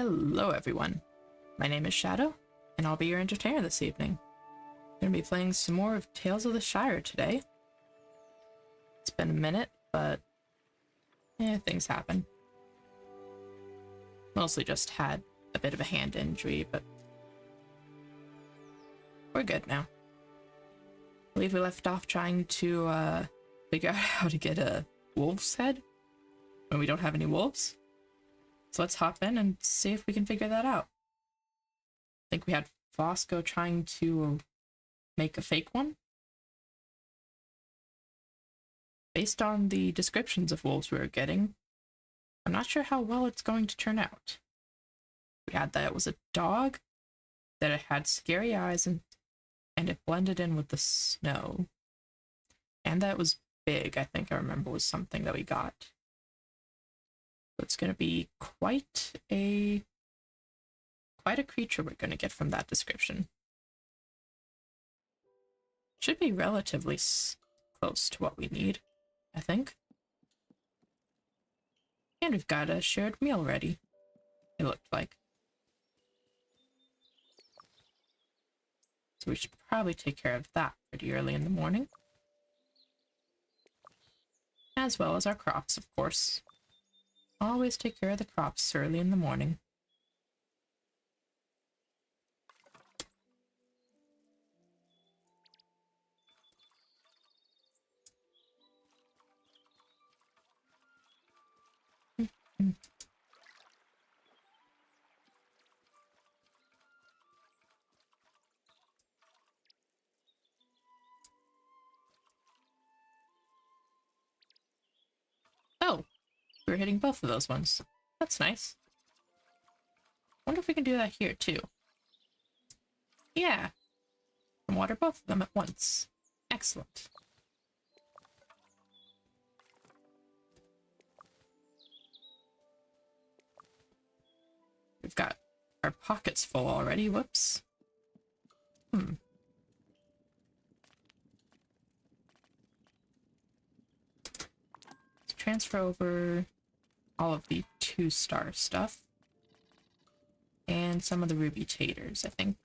Hello everyone, my name is Shadow, and I'll be your entertainer this evening. I'm going to be playing some more of Tales of the Shire today. It's been a minute, but things happen. Mostly just had a bit of a hand injury, but we're good now. I believe we left off trying to figure out how to get a wolf's head when we don't have any wolves. So let's hop in and see if we can figure that out. I think we had Fosco trying to make a fake one. Based on the descriptions of wolves we were getting, I'm not sure how well it's going to turn out. We had that it was a dog, that it had scary eyes, and it blended in with the snow. And that it was big, I think I remember was something that we got. So it's going to be quite a creature we're going to get from that description. Should be relatively close to what we need, I think. And we've got a shared meal ready, it looked like. So we should probably take care of that pretty early in the morning. As well as our crops, of course. Always take care of the crops early in the morning. Oh, we're hitting both of those ones. That's nice. Wonder if we can do that here too. Yeah. And water both of them at once. Excellent. We've got our pockets full already. Whoops. Let's transfer over all of the 2-star stuff. And some of the ruby taters, I think.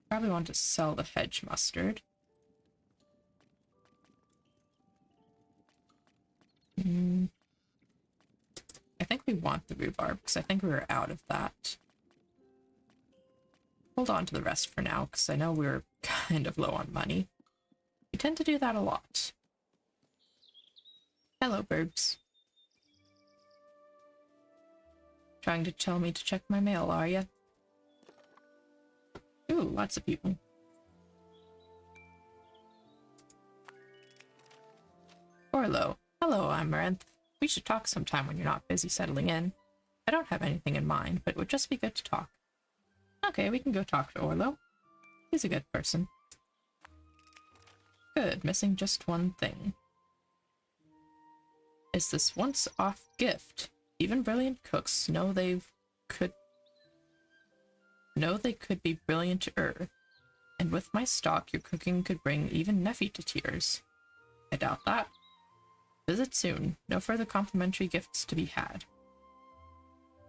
Probably want to sell the hedge mustard. I think we want the rhubarb, because I think we were out of that. Hold on to the rest for now, because I know we're kind of low on money. We tend to do that a lot. Hello, burbs. Trying to tell me to check my mail, are ya? Ooh, lots of people. Orlo. Hello, Amaranth. We should talk sometime when you're not busy settling in. I don't have anything in mind, but it would just be good to talk. Okay, we can go talk to Orlo. He's a good person. Good, missing just one thing. Is this once-off gift. Even brilliant cooks know they could be brilliant-er. And with my stock, your cooking could bring even Nefi to tears. I doubt that. Visit soon. No further complimentary gifts to be had.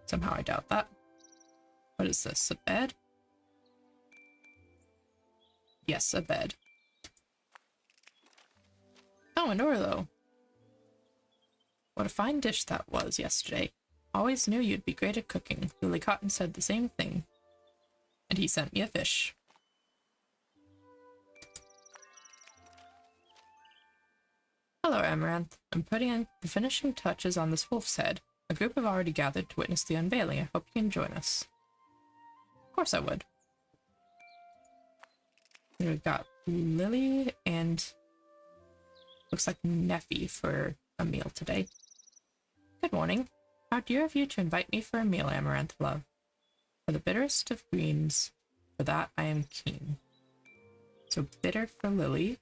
Somehow I doubt that. What is this? A bed? Yes, a bed. Oh, and Orlo. What a fine dish that was yesterday. Always knew you'd be great at cooking. Lily Cotton said the same thing. And he sent me a fish. Hello, Amaranth. I'm putting in the finishing touches on this wolf's head. A group have already gathered to witness the unveiling. I hope you can join us. Of course I would. We've got Lily and looks like Nefi for a meal today. Good morning. How dear of you to invite me for a meal, Amaranth love. For the bitterest of greens, for that I am keen. So bitter for Lily.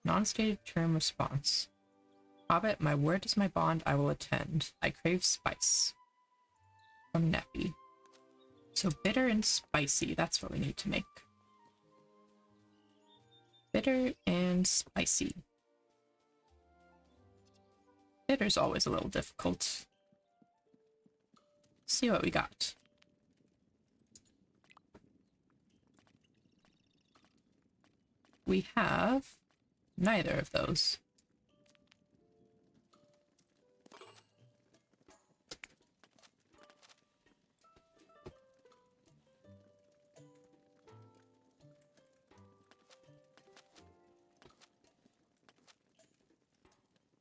Non-stated term response. Hobbit, my word is my bond, I will attend. I crave spice. From Nefi. So bitter and spicy, that's what we need to make. Bitter and spicy. Bitter's always a little difficult. see what we got. We have neither of those.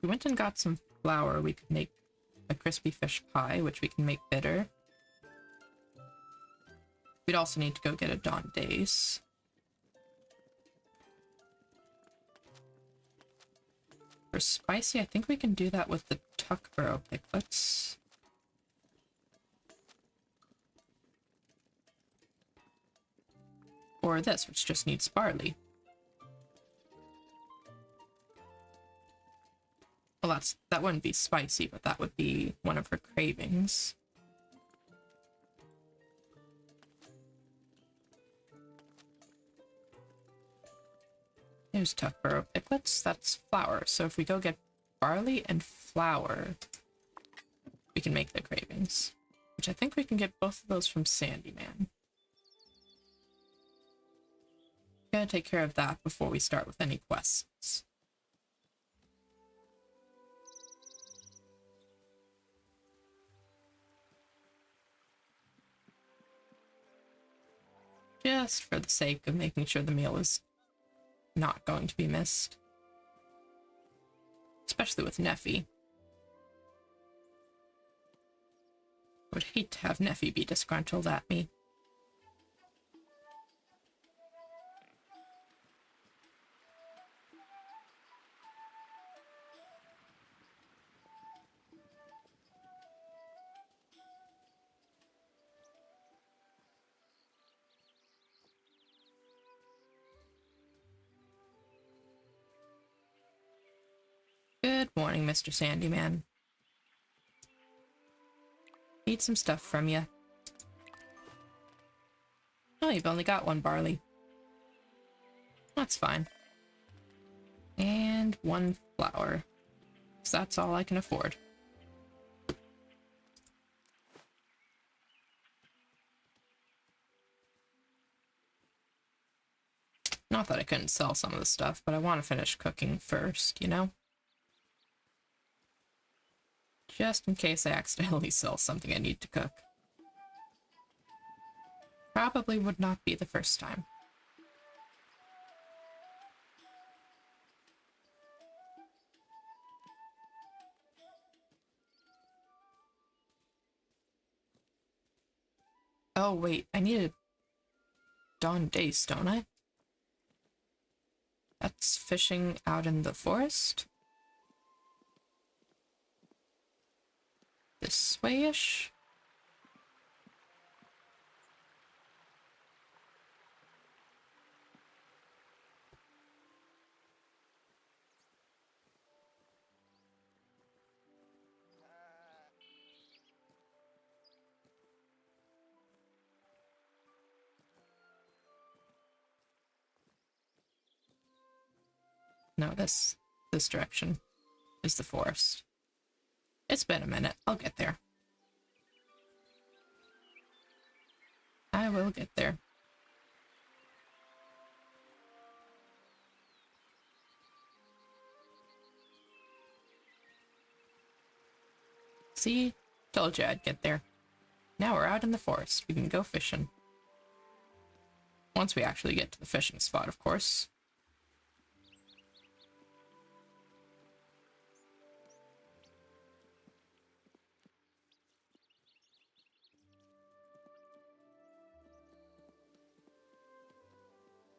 We went and got some flour. We could make a crispy fish pie, which we can make bitter. We'd also need to go get a Dawn Days. For spicy, I think we can do that with the Tuckborough picklets. Or this, which just needs barley. Well, that wouldn't be spicy, but that would be one of her cravings. There's Tuckborough picklets. That's flour. So if we go get barley and flour, we can make the cravings. Which I think we can get both of those from Sandyman. Gotta take care of that before we start with any quests. Just for the sake of making sure the meal is not going to be missed. Especially with Nefi. I would hate to have Nefi be disgruntled at me. Good morning, Mr. Sandyman. Need some stuff from you. Oh, you've only got one barley. That's fine. And one flour. So that's all I can afford. Not that I couldn't sell some of the stuff, but I want to finish cooking first, you know? Just in case I accidentally sell something I need to cook. Probably would not be the first time. Oh wait, I need a Dawn Days, don't I? That's fishing out in the forest? This way-ish? No, this direction is the forest. It's been a minute. I'll get there. I will get there. See? Told you I'd get there. Now we're out in the forest. We can go fishing. Once we actually get to the fishing spot, of course.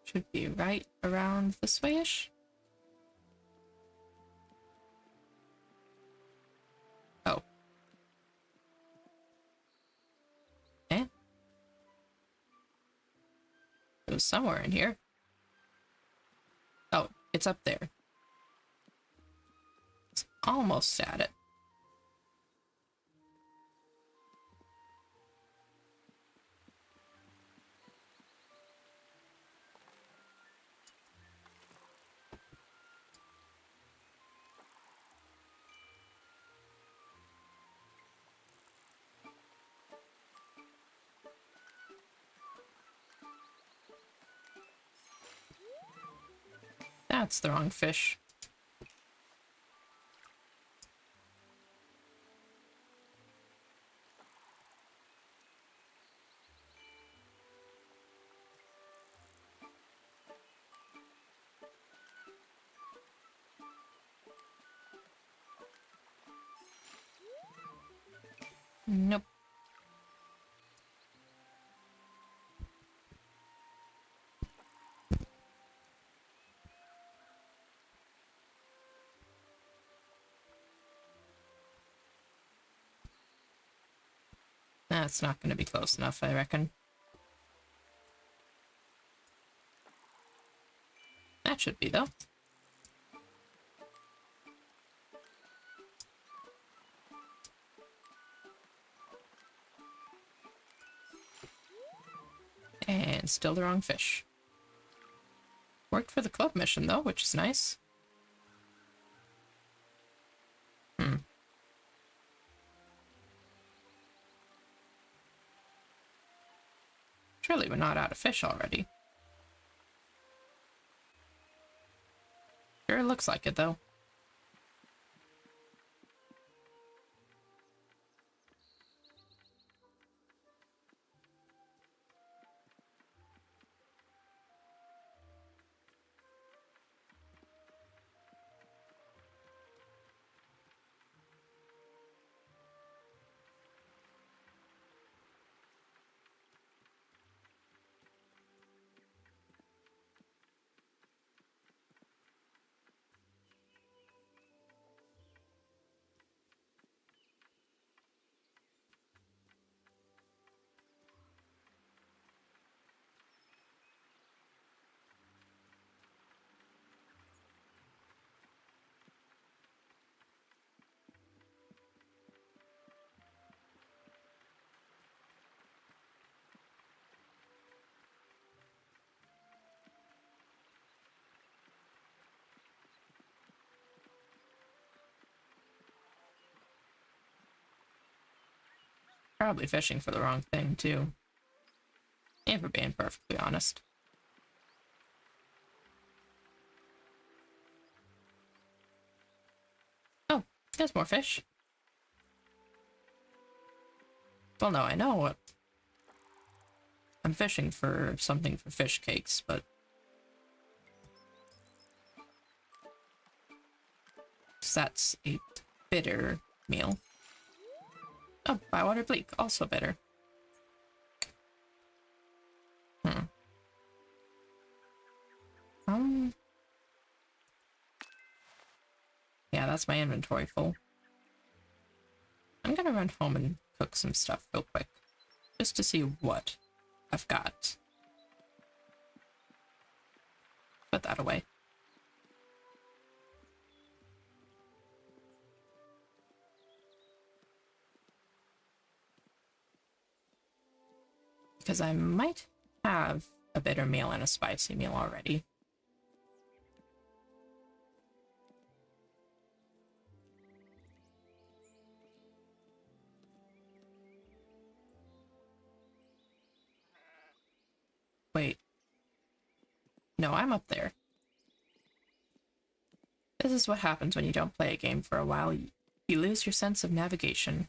Should be right around this way-ish. Oh. Eh? It was somewhere in here. Oh, it's up there. It's almost at it. That's the wrong fish. Nope. That's not going to be close enough, I reckon. That should be, though. And still the wrong fish. Worked for the club mission, though, which is nice. Surely we're not out of fish already. Sure looks like it, though. Probably fishing for the wrong thing, too. If we're being perfectly honest. Oh, there's more fish. Well, no, I know what. I'm fishing for something for fish cakes, but... that's a bitter meal. Oh, Bywater Bleak, also bitter. Yeah, that's my inventory full. I'm gonna run home and cook some stuff real quick. Just to see what I've got. Put that away. Because I might have a bitter meal and a spicy meal already. Wait. No, I'm up there. This is what happens when you don't play a game for a while. You lose your sense of navigation.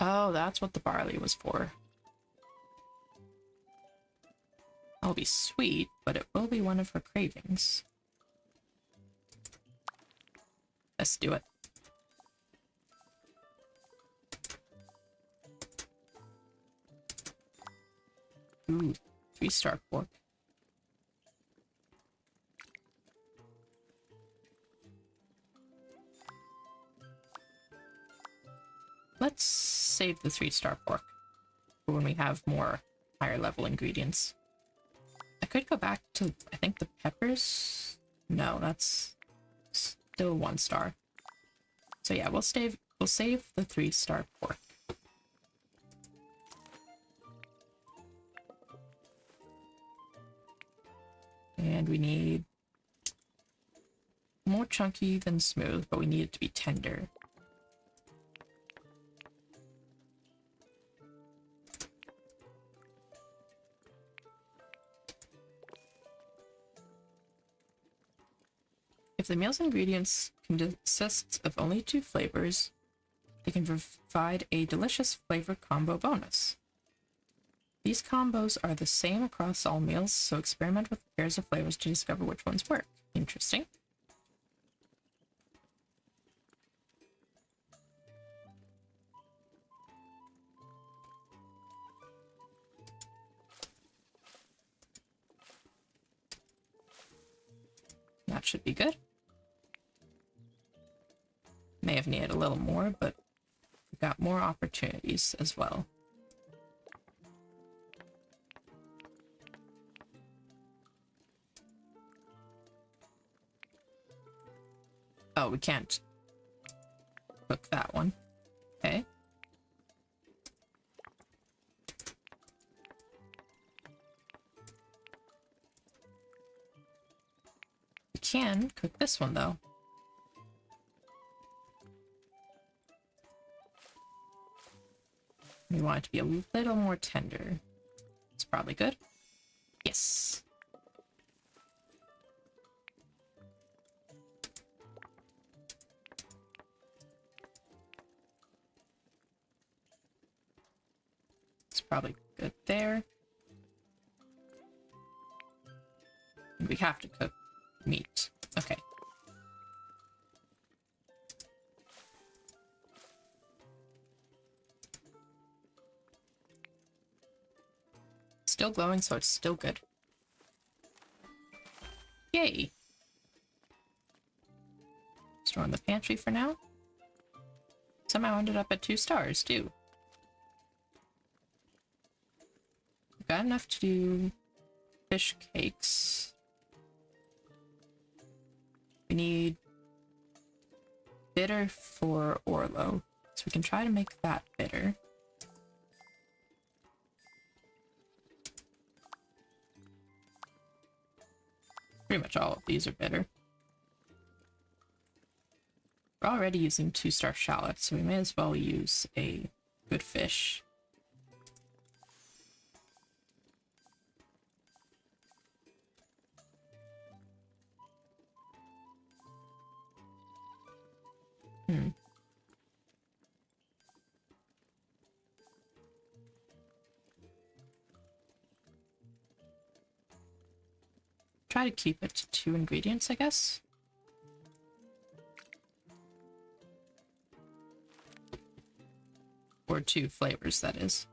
Oh, that's what the barley was for. I'll be sweet, but it will be one of her cravings. Let's do it. Ooh, 3-star pork. Let's save the 3-star pork for when we have more higher level ingredients. I could go back to, I think, the peppers. No, that's still 1-star. So yeah, we'll We'll save the 3-star pork. And we need more chunky than smooth, but we need it to be tender. If the meal's ingredients consist of only 2 flavors, they can provide a delicious flavor combo bonus. These combos are the same across all meals, so experiment with pairs of flavors to discover which ones work. Interesting. That should be good. May have needed a little more, but we got more opportunities as well. Oh, we can't cook that one. Okay. We can cook this one, though. We want it to be a little more tender. It's probably good. Yes. It's probably good there. And we have to cook meat. Okay. Still glowing, so it's still good. Yay! Store in the pantry for now. Somehow ended up at 2 stars, too. We've got enough to do fish cakes. We need bitter for Orlo, so we can try to make that bitter. Pretty much all of these are bitter. We're already using 2-star shallots, so we may as well use a good fish. Try to keep it to 2 ingredients, I guess. Or 2 flavors, that is.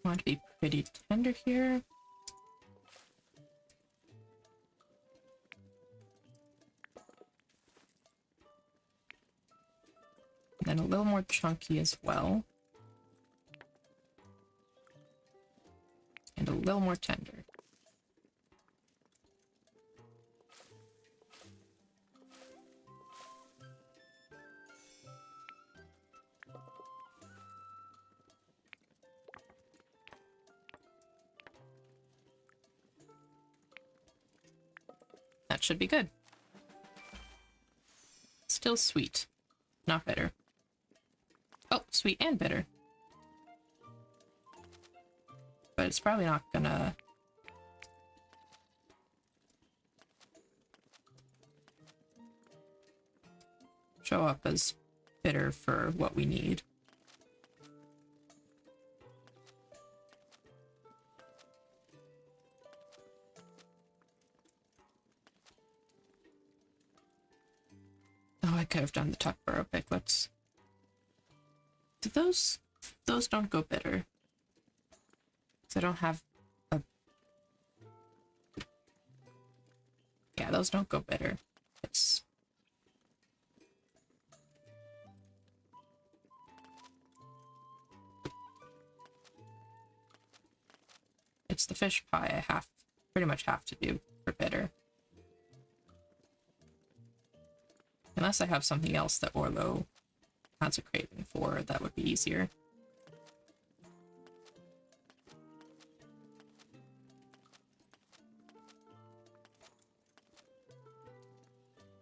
Want to be pretty tender here. And then a little more chunky as well. And a little more tender. That should be good. Still sweet, not bitter. Oh, sweet and bitter. But it's probably not gonna... show up as bitter for what we need. Oh, I could have done the Tuckborough piglets. Do those don't go bitter? Because I don't have a... Yeah, those don't go bitter. It's it's the fish pie I pretty much have to do for bitter. Unless I have something else that Orlo has a craving for, that would be easier.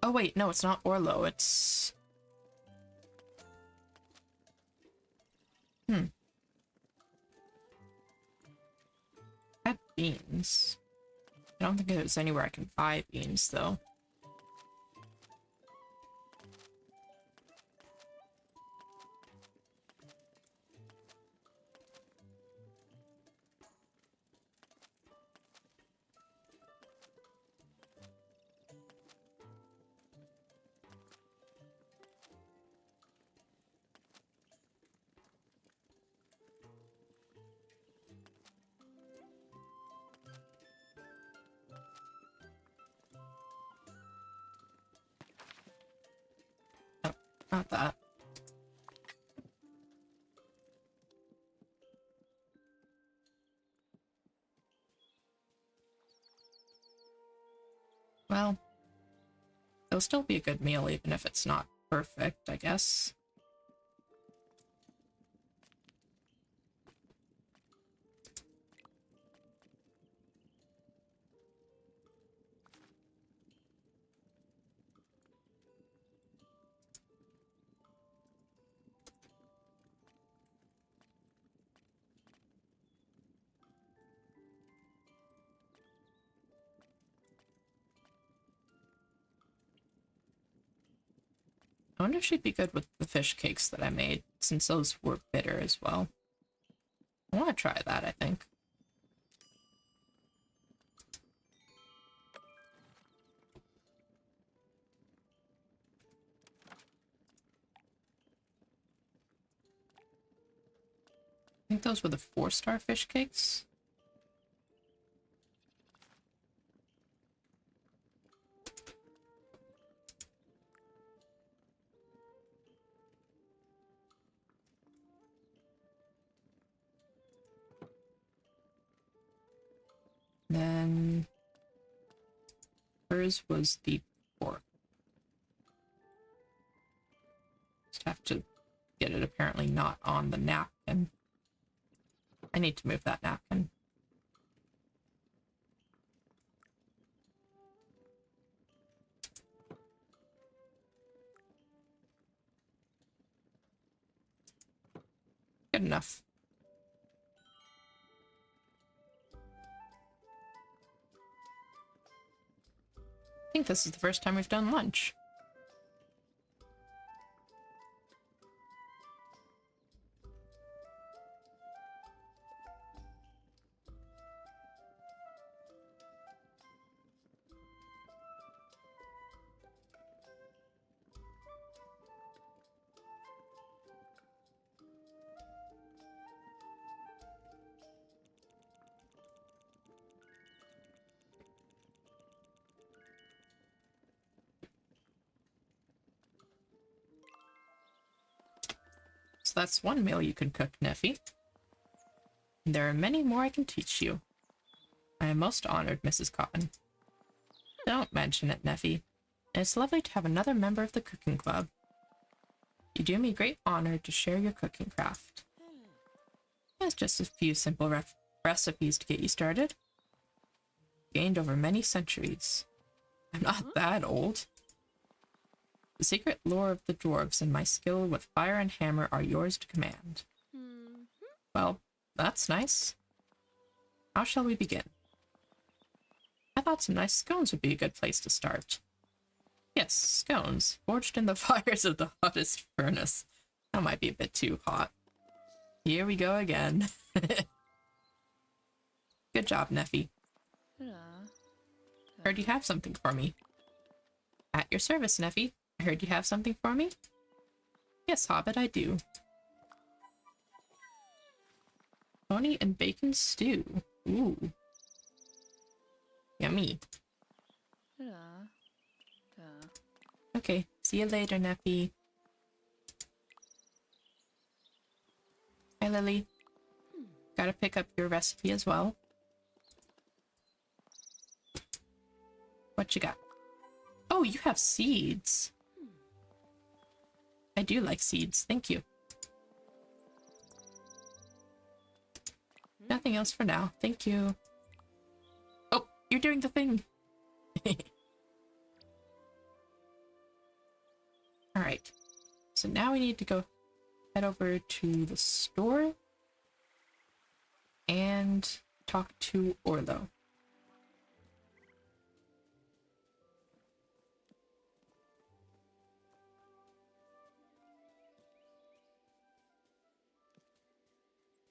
Oh wait, no, it's not Orlo, it's... I had beans. I don't think there's anywhere I can buy beans, though. Not that. Well, it'll still be a good meal even if it's not perfect, I guess. I wonder if she'd be good with the fish cakes that I made, since those were bitter as well. I want to try that, I think. I think those were the 4-star fish cakes. Then hers was the pork. Just have to get it apparently not on the napkin. I need to move that napkin. Good enough. I think this is the first time we've done lunch. So that's one meal you can cook, Nefi. There are many more I can teach you. I am most honored, Mrs. Cotton. Don't mention it, Nefi. It's lovely to have another member of the cooking club. You do me great honor to share your cooking craft. It's just a few simple recipes to get you started. Gained over many centuries. I'm not that old. The secret lore of the dwarves and my skill with fire and hammer are yours to command. Well, that's nice. How shall we begin? I thought some nice scones would be a good place to start. Yes, scones, forged in the fires of the hottest furnace. That might be a bit too hot. Here we go again. Good job, Nefi. Heard you have something for me. At your service, Nefi. I heard you have something for me? Yes, Hobbit, I do. Pony and bacon stew. Ooh. Yummy. Okay, see you later, Nefi. Hi, Lily. Gotta pick up your recipe as well. What you got? Oh, you have seeds. I do like seeds. Thank you. Nothing else for now. Thank you. Oh, you're doing the thing. Alright. So now we need to go head over to the store and talk to Orlo.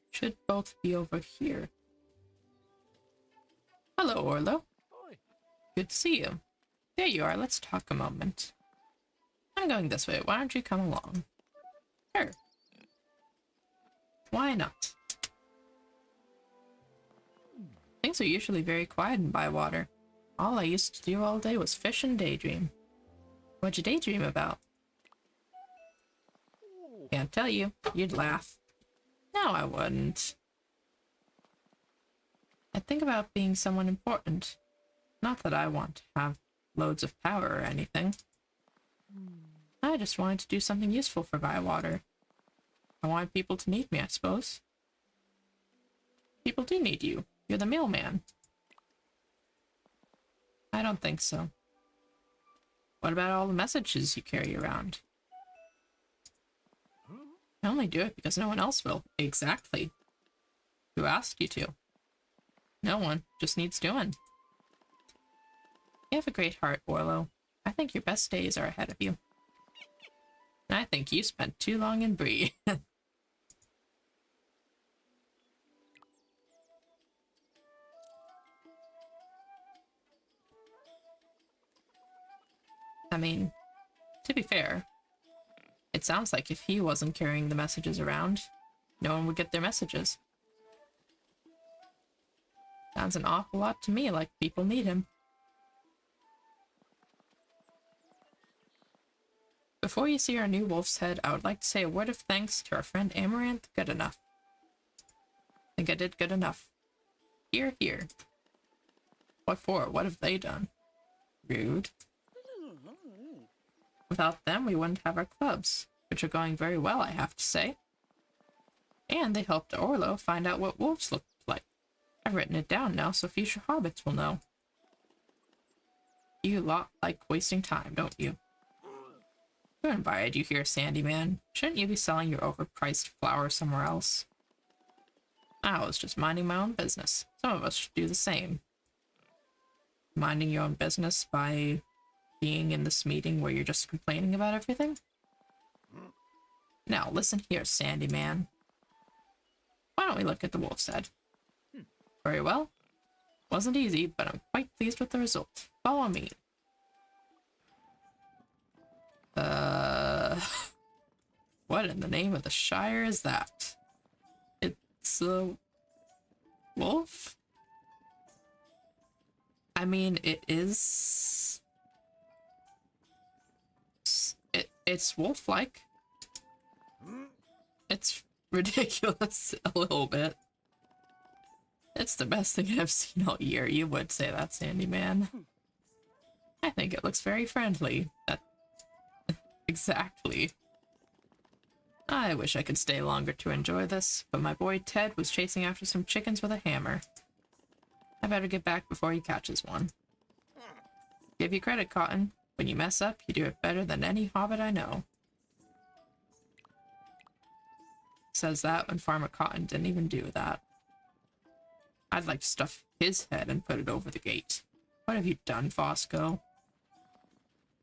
Should both be over here. Hello, Orlo. Oi. Good to see you. There you are. Let's talk a moment. I'm going this way. Why don't you come along? Sure. Why not? Things are usually very quiet in Bywater. All I used to do all day was fish and daydream. What'd you daydream about? Can't tell you. You'd laugh. No, I wouldn't. I think about being someone important. Not that I want to have loads of power or anything. I just wanted to do something useful for Bywater. I wanted people to need me, I suppose. People do need you. You're the mailman. I don't think so. What about all the messages you carry around? I only do it because no one else will. Exactly. Who asked you to? No one. Just needs doing. You have a great heart, Orlo. I think your best days are ahead of you. I think you spent too long in Bree. I mean, to be fair, it sounds like if he wasn't carrying the messages around, no one would get their messages. Sounds an awful lot to me like people need him. Before you see our new wolf's head, I would like to say a word of thanks to our friend Amaranth. Good enough. I think I did good enough. Here, here. What for? What have they done? Rude. Without them, we wouldn't have our clubs, which are going very well, I have to say. And they helped Orlo find out what wolves look like. I've written it down now so future hobbits will know. You lot like wasting time, don't you? Who invited you here, Sandyman? Shouldn't you be selling your overpriced flour somewhere else? I was just minding my own business. Some of us should do the same. Minding your own business by being in this meeting where you're just complaining about everything? Now, listen here, Sandyman. Why don't we look at the wolf's head? Very well. Wasn't easy, but I'm quite pleased with the result. Follow me. What in the name of the Shire is that? It's a wolf? I mean, it is... It's wolf-like. It's ridiculous a little bit. It's the best thing I've seen all year. You would say that, Sandyman. I think it looks very friendly. Exactly. I wish I could stay longer to enjoy this, but my boy Ted was chasing after some chickens with a hammer. I better get back before he catches one. Give you credit, Cotton. When you mess up, you do it better than any hobbit I know. Says that when Farmer Cotton didn't even do that. I'd like to stuff his head and put it over the gate. What have you done, Fosco?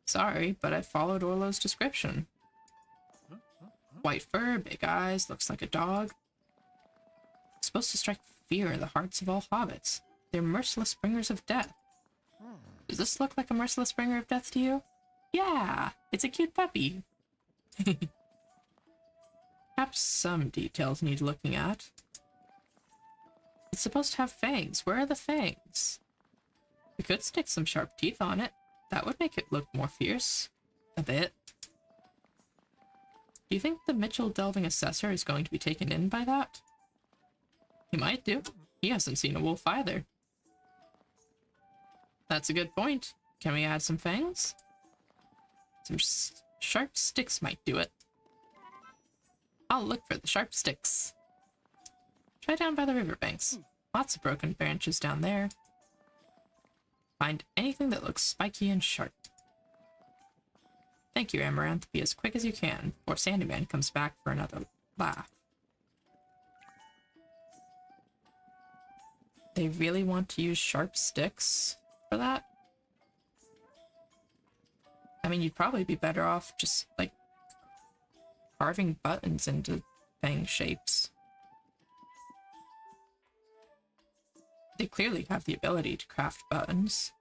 Sorry, but I followed Orlo's description. White fur, big eyes, looks like a dog. It's supposed to strike fear in the hearts of all hobbits. They're merciless bringers of death. Does this look like a merciless bringer of death to you? Yeah, it's a cute puppy. Perhaps some details need looking at. It's supposed to have fangs. Where are the fangs? We could stick some sharp teeth on it. That would make it look more fierce. A bit. Do you think the Mitchell Delving Assessor is going to be taken in by that? He might do. He hasn't seen a wolf either. That's a good point. Can we add some fangs? Some sharp sticks might do it. I'll look for the sharp sticks. Try down by the riverbanks. Lots of broken branches down there. Find anything that looks spiky and sharp. Thank you, Amaranth. Be as quick as you can before Sandyman comes back for another laugh. They really want to use sharp sticks for that? I mean, you'd probably be better off just, like, carving buttons into fang shapes. They clearly have the ability to craft buttons.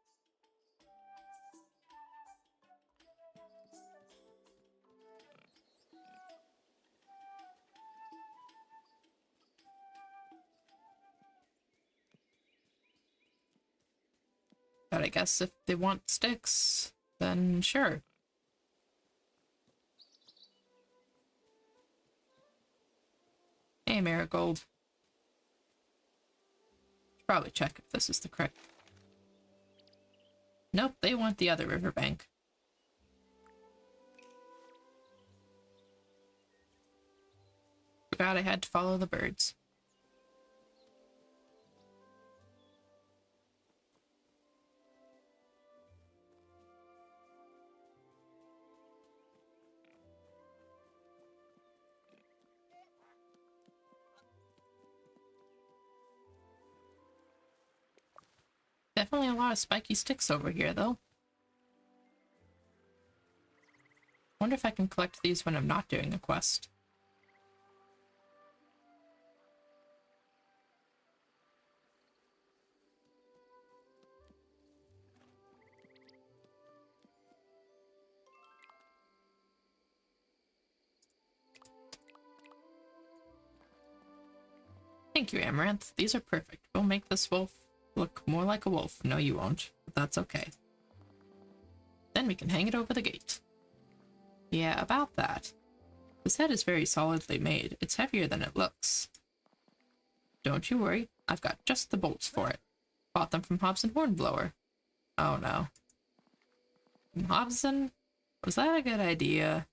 But I guess if they want sticks, then sure. Hey, Marigold. Should probably check if this is the correct. Nope, they want the other riverbank. Forgot I had to follow the birds. Definitely a lot of spiky sticks over here, though. Wonder if I can collect these when I'm not doing a quest. Thank you, Amaranth. These are perfect. We'll make this wolf look more like a wolf. No, you won't, but that's okay. Then we can hang it over the gate. Yeah, about that. This head is very solidly made. It's heavier than it looks. Don't you worry. I've got just the bolts for it. Bought them from Hobson Hornblower. Oh no. From Hobson? Was that a good idea?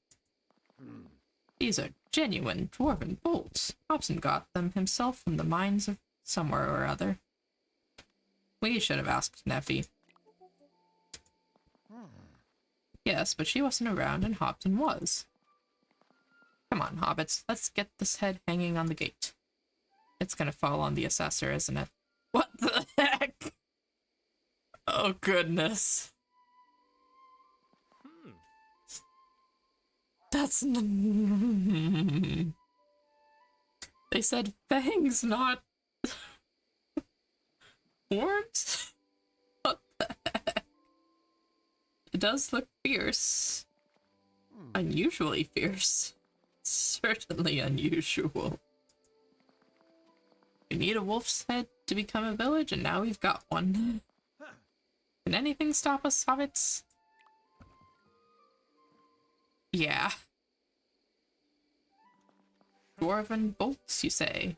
These are genuine dwarven bolts. Hobson got them himself from the mines of somewhere or other. We should have asked Nefi. Yes, but she wasn't around and Hobson was. Come on, hobbits. Let's get this head hanging on the gate. It's gonna fall on the assessor, isn't it? What the heck? Oh, goodness. That's... They said fangs, not... horns? What the heck? It does look fierce. Unusually fierce. Certainly unusual. We need a wolf's head to become a village, and now we've got one. Can anything stop us, hobbits? Yeah. Dwarven bolts, you say?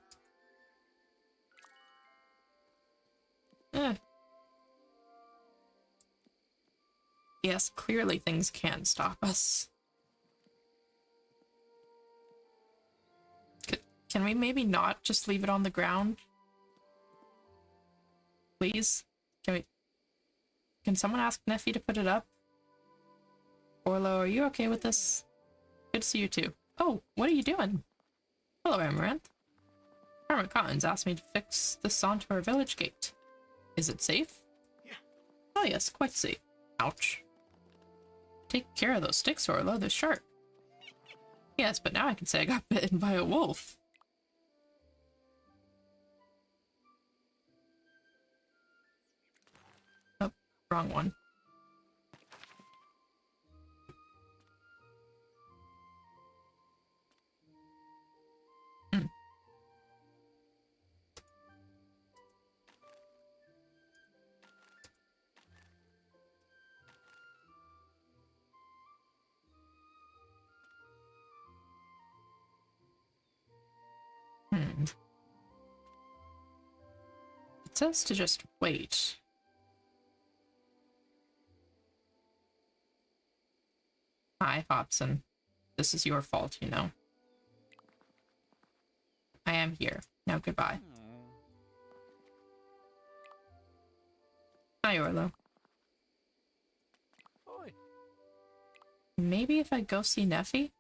Yes, clearly things can stop us. Can we maybe not just leave it on the ground? Please? Can someone ask Nefi to put it up? Orlo, are you okay with this? Good to see you too. Oh, what are you doing? Hello, Amaranth. Hermit Cottons asked me to fix this onto our village gate. Is it safe? Yeah. Oh yes, quite safe. Ouch. Take care of those sticks, Orlo, they're sharp. Yes, but now I can say I got bitten by a wolf. Oh, wrong one. It says to just wait. Hi, Hobson. This is your fault, you know. I am here. Now goodbye. Hi, Orlo. Oi. Maybe if I go see Nefi?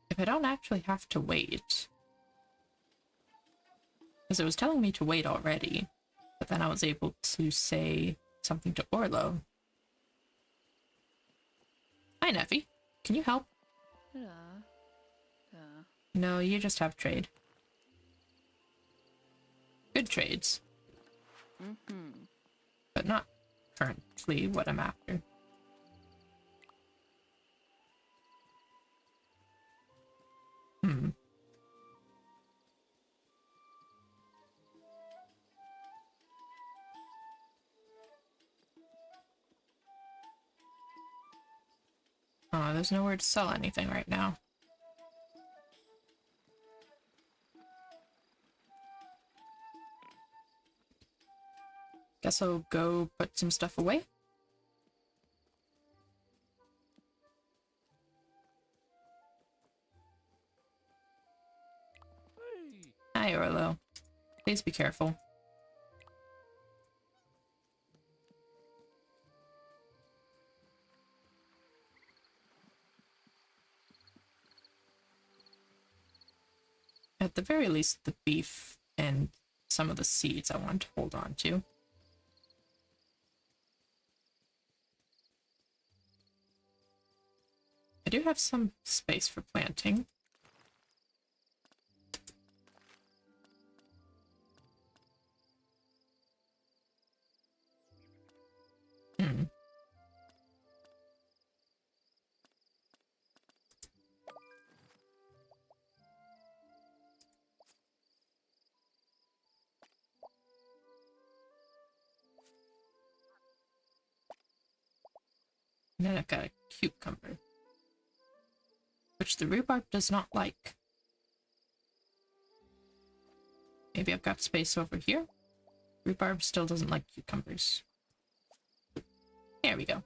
If I don't actually have to wait. Because it was telling me to wait already. But then I was able to say something to Orlo. Hi, Nefi. Can you help? No, you just have trade. Good trades. But not currently what I'm after. Oh, there's nowhere to sell anything right now. Guess I'll go put some stuff away. Hey. Hi, Orlo. Please be careful. At the very least, the beef and some of the seeds I want to hold on to. I do have some space for planting. And then I've got a cucumber, which the rhubarb does not like. Maybe I've got space over here. Rhubarb still doesn't like cucumbers. There we go.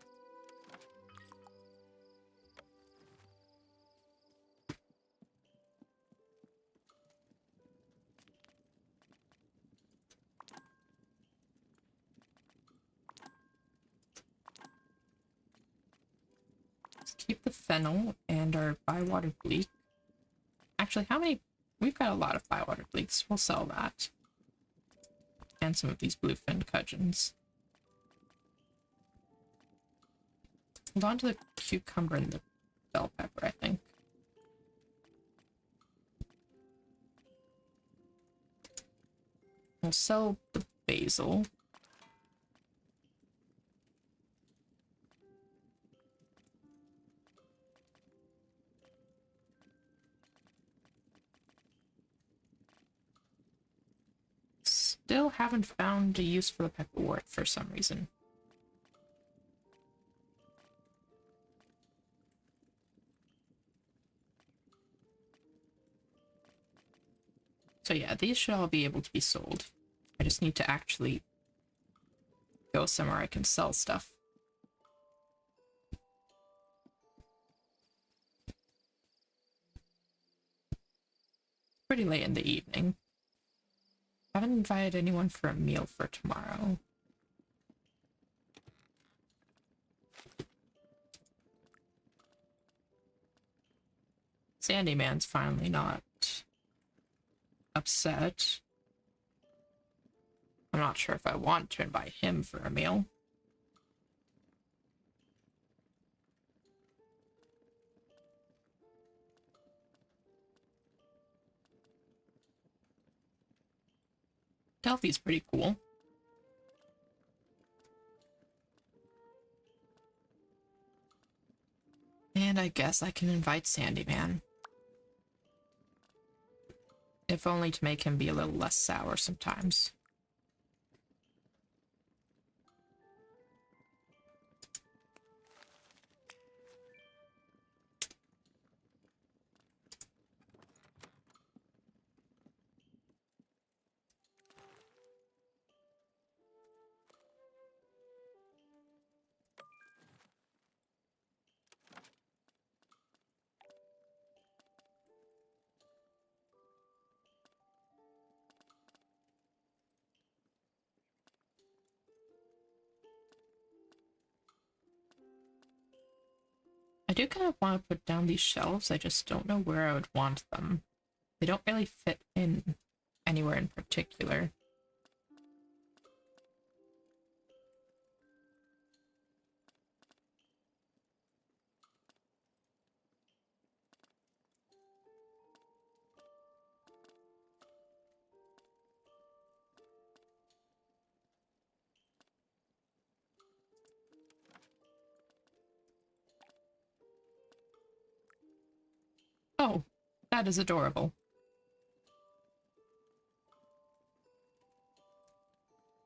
Let's keep the fennel and our bywater bleak. Actually, how many? We've got a lot of bywater bleaks. We'll sell that. And some of these bluefin gudgeons. Hold on to the cucumber and the bell pepper, I think. We'll sell the basil. Still haven't found a use for the pepperwort for some reason. So yeah, these should all be able to be sold. I just need to actually go somewhere I can sell stuff. Pretty late in the evening. Haven't invited anyone for a meal for tomorrow. Sandyman's finally not upset. I'm not sure if I want to invite him for a meal. Delphi's pretty cool. And I guess I can invite Sandyman. If only to make him be a little less sour sometimes. do kind of want to put down these shelves. I just don't know where I would want them. They don't really fit in anywhere in particular. Oh, that is adorable.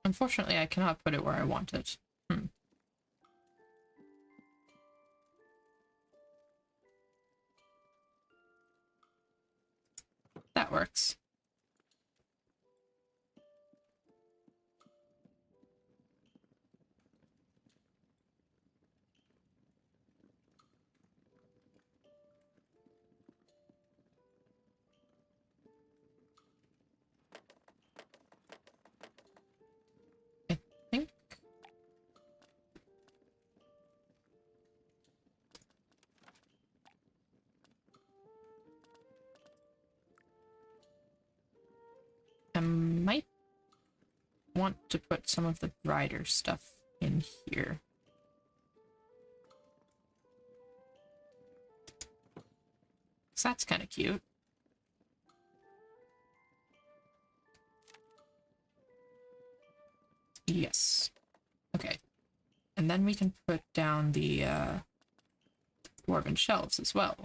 Unfortunately, I cannot put it where I want it. That works. I think. I might want to put some of the brighter stuff in here. So that's kind of cute. Yes. Okay. And then we can put down the dwarven shelves as well.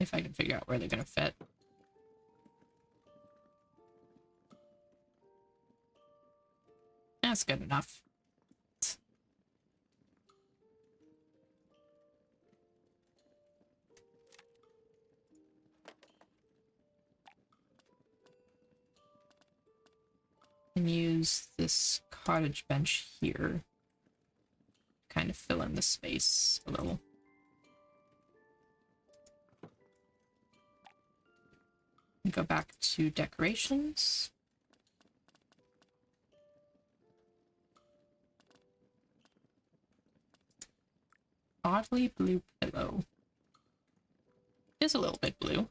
If I can figure out where they're gonna fit. That's good enough. And use this cottage bench here. Kind of fill in the space a little. And go back to decorations. Oddly blue pillow. It is a little bit blue.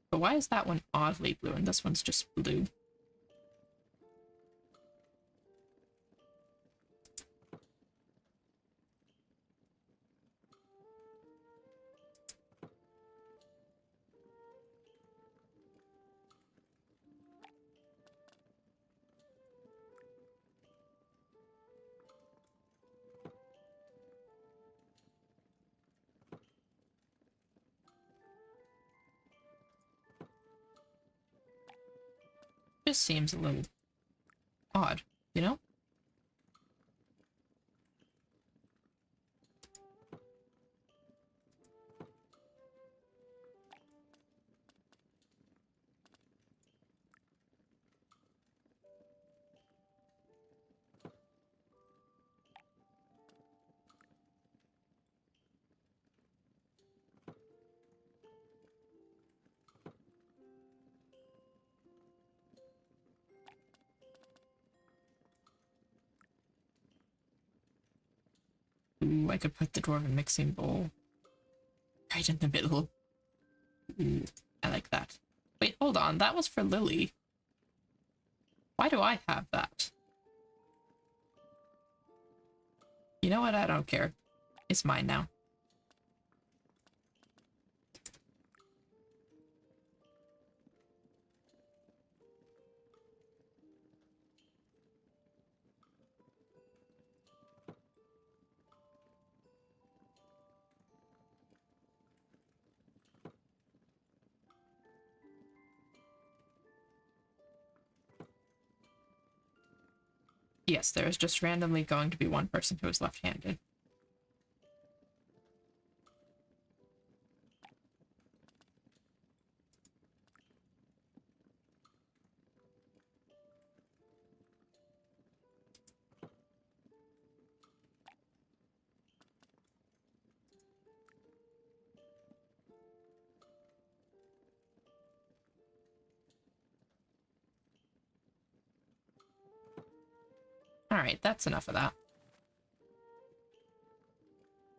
But why is that one oddly blue and this one's just blue? Just seems a little odd, you know? Ooh, I could put the dwarven mixing bowl right in the middle. Ooh, I like that. Wait, hold on. That was for Lily. Why do I have that? You know what? I don't care. It's mine now. Yes, there is just randomly going to be one person who is left-handed. Alright, that's enough of that.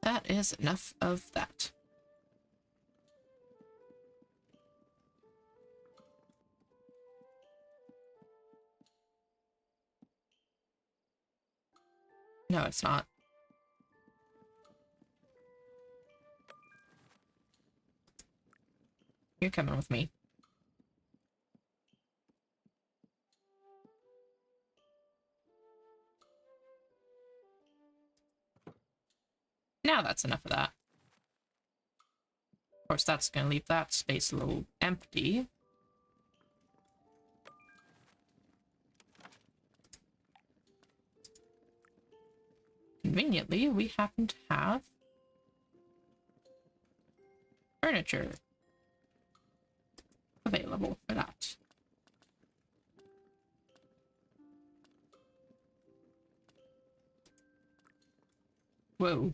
That is enough of that. No, it's not. You're coming with me. Now that's enough of that. Of course, that's going to leave that space a little empty. Conveniently, we happen to have furniture available for that. Whoa.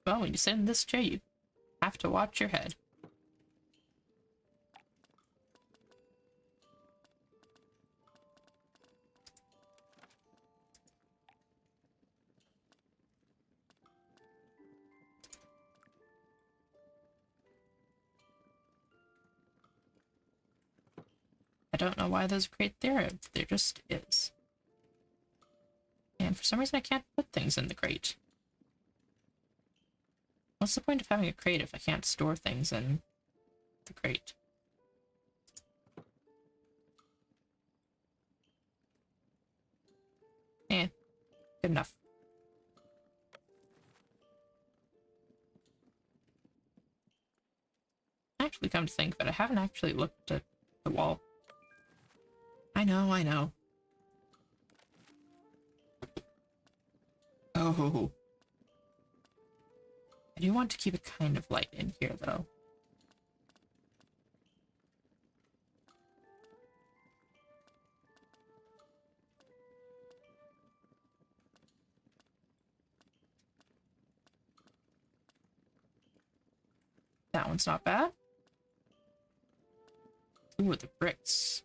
Well, when you sit in this chair, you have to watch your head. I don't know why there's a crate there. There just is. And for some reason, I can't put things in the crate. What's the point of having a crate if I can't store things in the crate? Eh, good enough. Actually, come to think of it, I haven't actually looked at the wall. I know, I know. Oh. I do want to keep it kind of light in here, though. That one's not bad. Ooh, the bricks.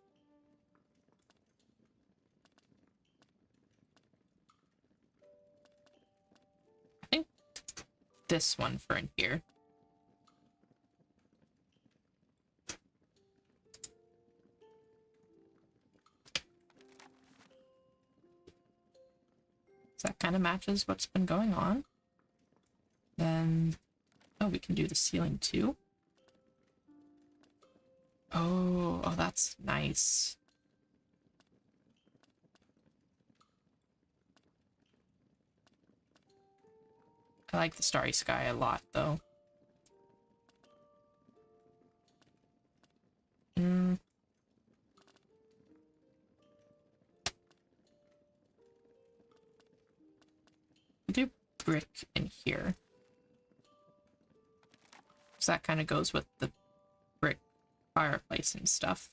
I think this one for in here. So that kind of matches what's been going on. Then, oh, we can do the ceiling too. Oh, that's nice. I like the starry sky a lot, though. Do brick in here. So that kind of goes with the brick fireplace and stuff.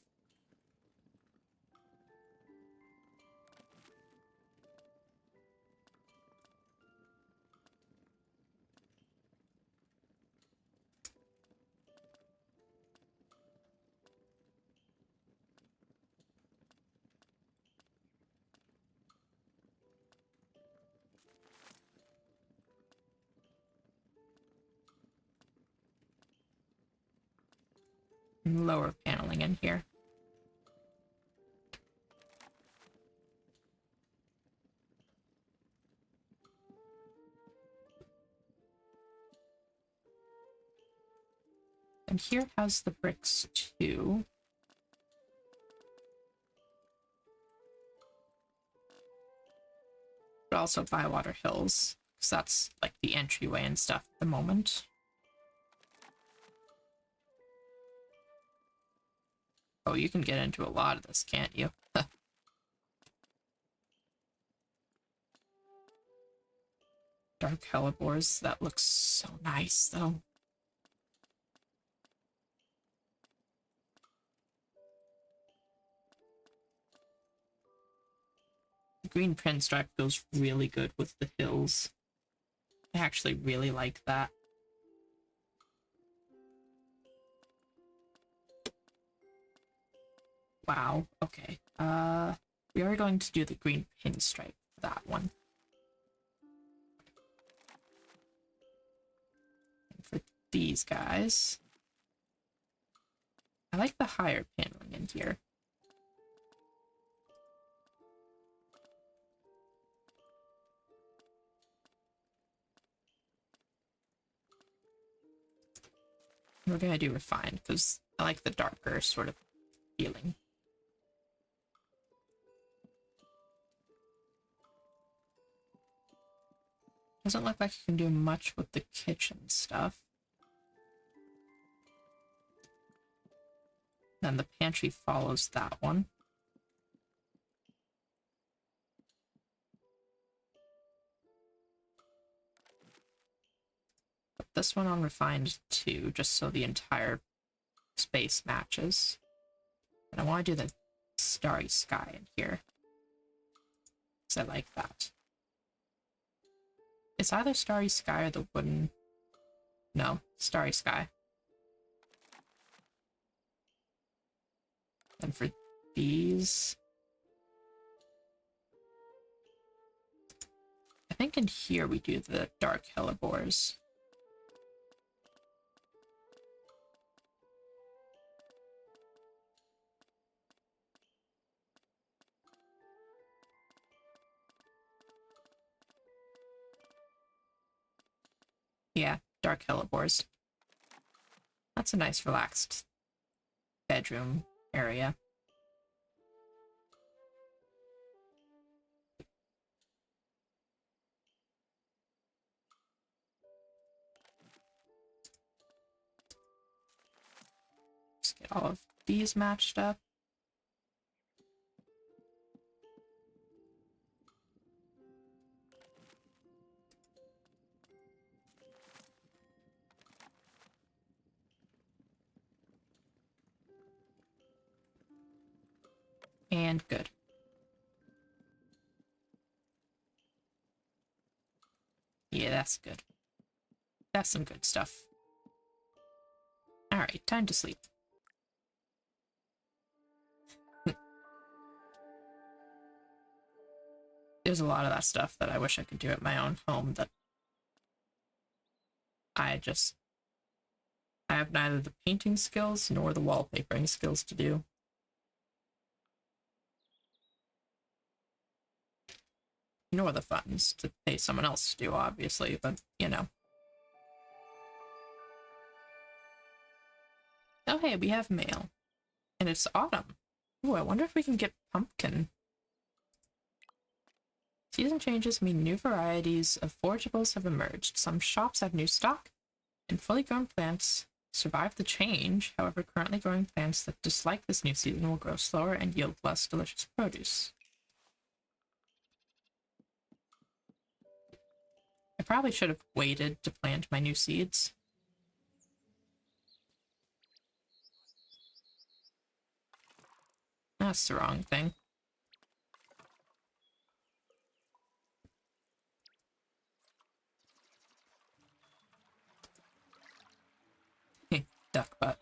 And lower paneling in here. And here has the bricks too. but also Bywater Hills, because that's like the entryway and stuff at the moment. Oh, you can get into a lot of this, can't you? Dark hellebores, that looks so nice, though. The green pinstripe goes really good with the hills. I actually really like that. Wow, okay. We are going to do the green pinstripe for that one. And for these guys, I like the higher paneling in here. We're gonna do refined, because I like the darker sort of feeling. Doesn't look like you can do much with the kitchen stuff. Then the pantry follows that one. Put this one on refined too, just so the entire space matches. And I want to do the starry sky in here, because I like that. It's either starry sky or the wooden... No, starry sky. And for these... I think in here we do the dark hellebores. Yeah, dark hellebores. That's a nice relaxed bedroom area. Just get all of these matched up. And good. Yeah, that's good. That's some good stuff. Alright, time to sleep. There's a lot of that stuff that I wish I could do at my own home that I have neither the painting skills nor the wallpapering skills to do. Nor the funds to pay someone else to do, obviously, but, you know. Oh, hey, we have mail. And it's autumn. Ooh, I wonder if we can get pumpkin. Season changes mean new varieties of forageables have emerged. Some shops have new stock, and fully grown plants survive the change. However, currently growing plants that dislike this new season will grow slower and yield less delicious produce. I probably should have waited to plant my new seeds. That's the wrong thing. Duck butt.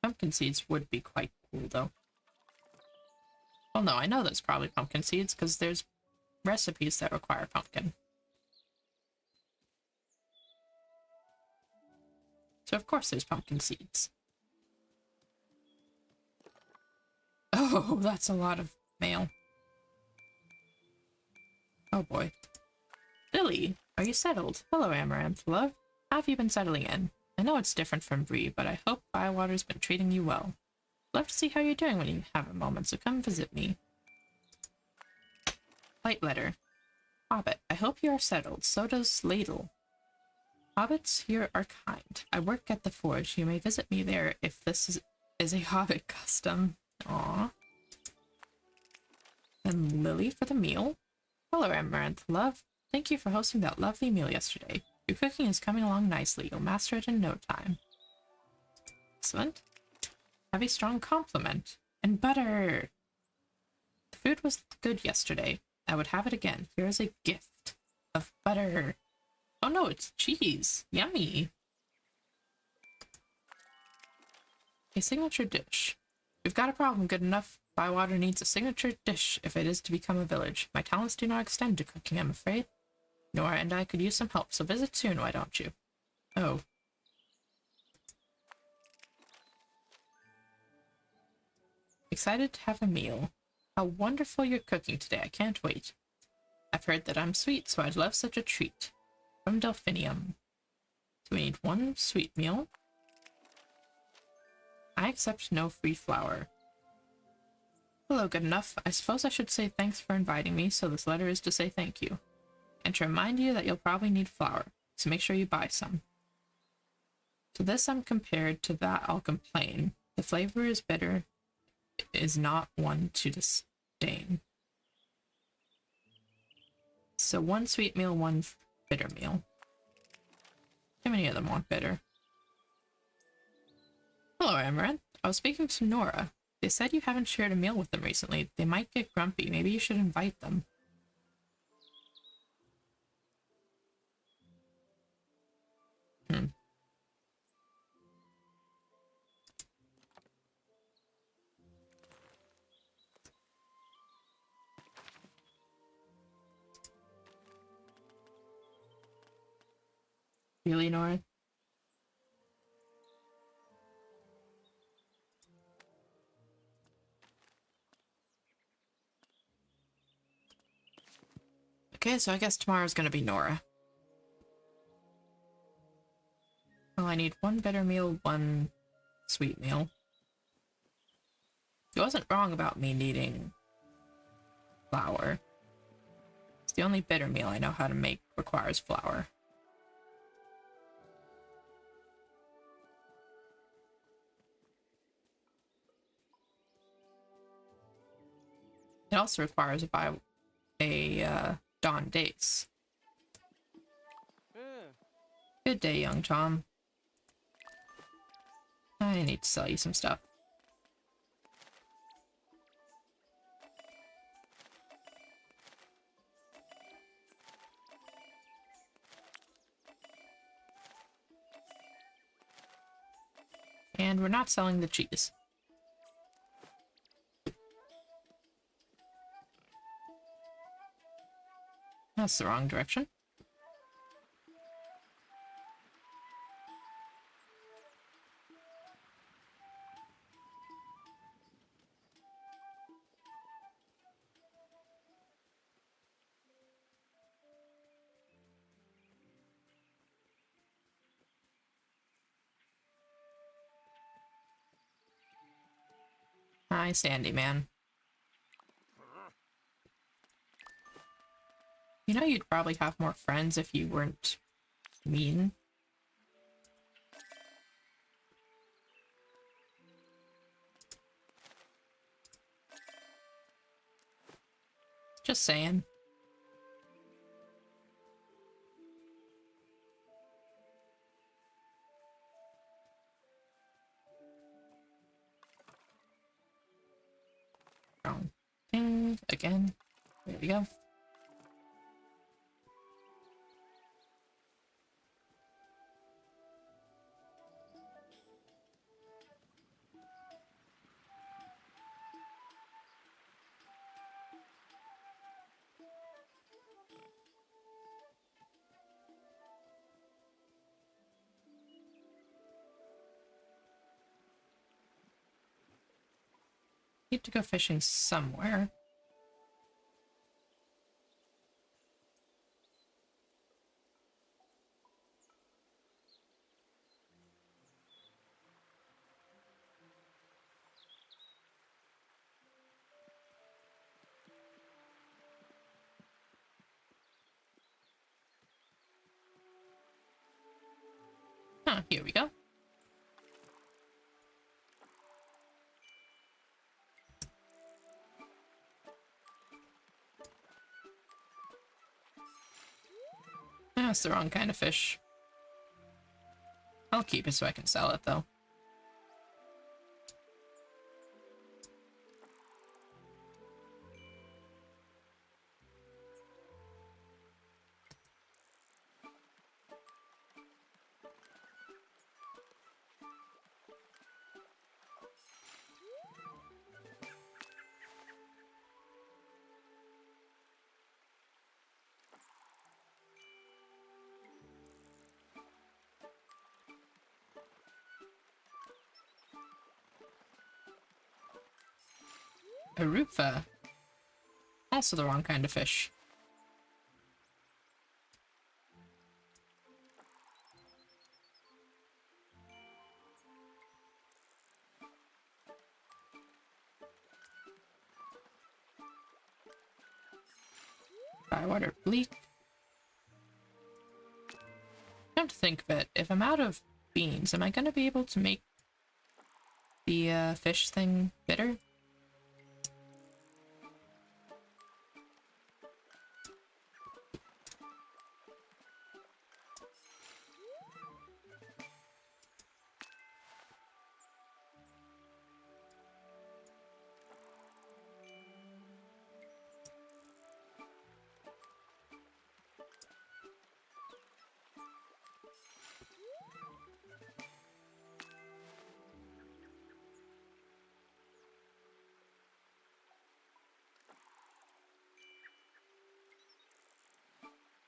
Pumpkin seeds would be quite cool, though. Well, no, I know there's probably pumpkin seeds, because there's recipes that require pumpkin. So of course there's pumpkin seeds. Oh, Oh, that's a lot of mail. Oh boy. Lily, are you settled? Hello, Amaranth, love. How have you been settling in? I know it's different from Bree, but I hope Bywater's been treating you well. Love to see how you're doing when you have a moment, so come visit me. Light letter. Hobbit, I hope you are settled. So does Ladle. Hobbits here are kind. I work at the forge. You may visit me there if this is a hobbit custom. Aww. And Lily for the meal. Hello, Amaranth, love. Thank you for hosting that lovely meal yesterday. Your cooking is coming along nicely. You'll master it in no time. Excellent. Have a strong compliment. And butter! The food was good yesterday. I would have it again. Here is a gift of butter. Oh no, it's cheese. Yummy. A signature dish. We've got a problem good enough. Bywater needs a signature dish if it is to become a village. My talents do not extend to cooking, I'm afraid. Nora and I could use some help, so visit soon, why don't you? Oh. Excited to have a meal. How wonderful you're cooking today, I can't wait. I've heard that I'm sweet, so I'd love such a treat. From Delphinium. So we need one sweet meal. I accept no free flour. Hello, good enough. I suppose I should say thanks for inviting me, so this letter is to say thank you. And to remind you that you'll probably need flour, so make sure you buy some. To this I'm compared, to that I'll complain. The flavor is bitter, is not one to disdain. So one sweet meal, one bitter meal. How many of them want bitter? Hello, Amaranth. I was speaking to Nora. They said you haven't shared a meal with them recently. They might get grumpy. Maybe you should invite them. Really, Nora? Okay, so I guess tomorrow's gonna be Nora. Well, I need one bitter meal, one sweet meal. He wasn't wrong about me needing flour. It's the only bitter meal I know how to make requires flour. It also requires a Dawn Dace. Good day, young Tom. I need to sell you some stuff. And we're not selling the cheese. That's the wrong direction. Hi, Sandyman. You know you'd probably have more friends if you weren't mean. Just saying. Wrong thing again. There we go. Need to go fishing somewhere. Huh, here we go. That's the wrong kind of fish. I'll keep it so I can sell it, though. Arufa. Also the wrong kind of fish. Firewater bleak. Come to think of it, if I'm out of beans, am I going to be able to make the fish thing bitter?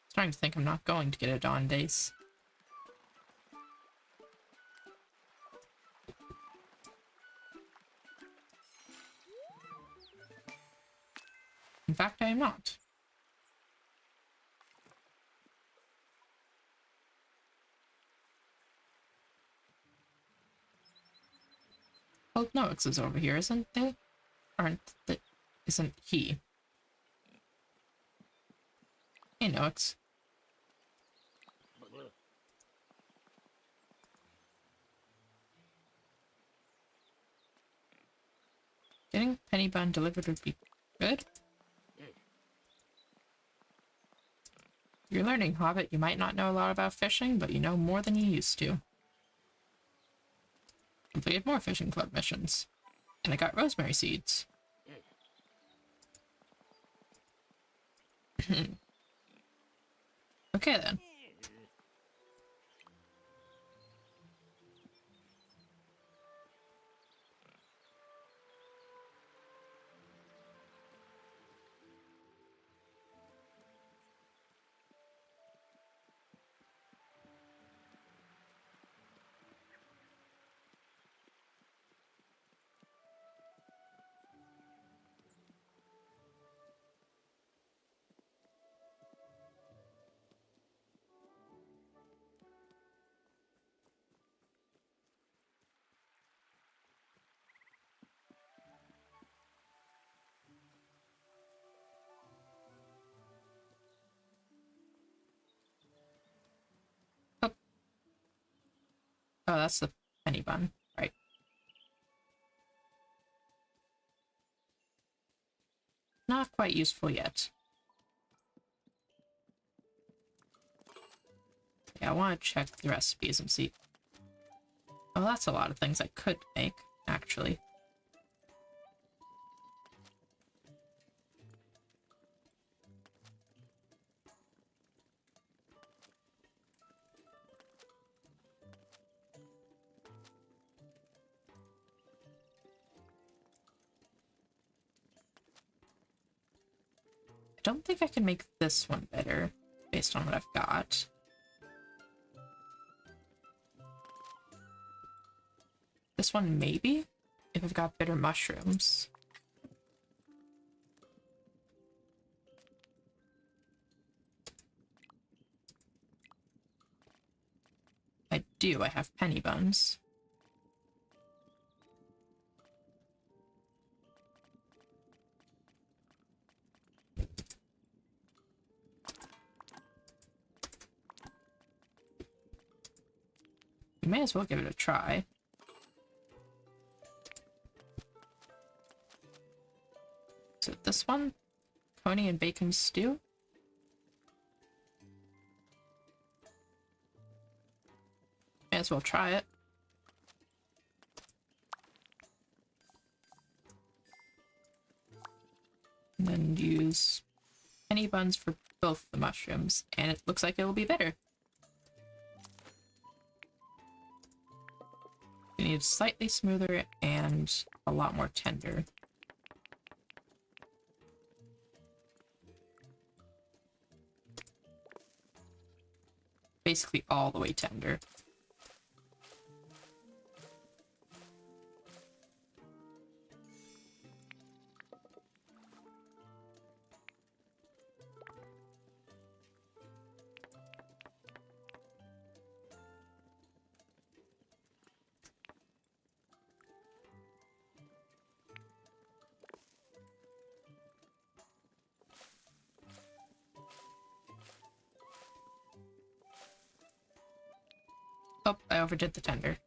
Starting to think I'm not going to get a Dawn Days. In fact, I am not. Well, Nox is over here, isn't they? Isn't he? Hey, Nox. Getting penny bun delivered would be good. You're learning, Hobbit. You might not know a lot about fishing, but you know more than you used to. Completed more fishing club missions. And I got rosemary seeds. Okay, then. Oh, oh, that's the penny bun, right? Not quite useful yet. Yeah, I want to check the recipes and see. Oh, that's a lot of things I could make, actually. I don't think I can make this one better, based on what I've got. This one, maybe? If I've got bitter mushrooms. do. I have penny buns. You may as well give it a try. Is it this one? Coney and bacon stew? May as well try it. And then use penny buns for both the mushrooms, and it looks like it will be better. You need slightly smoother and a lot more tender. Basically all the way tender. Oh, I overdid the tender.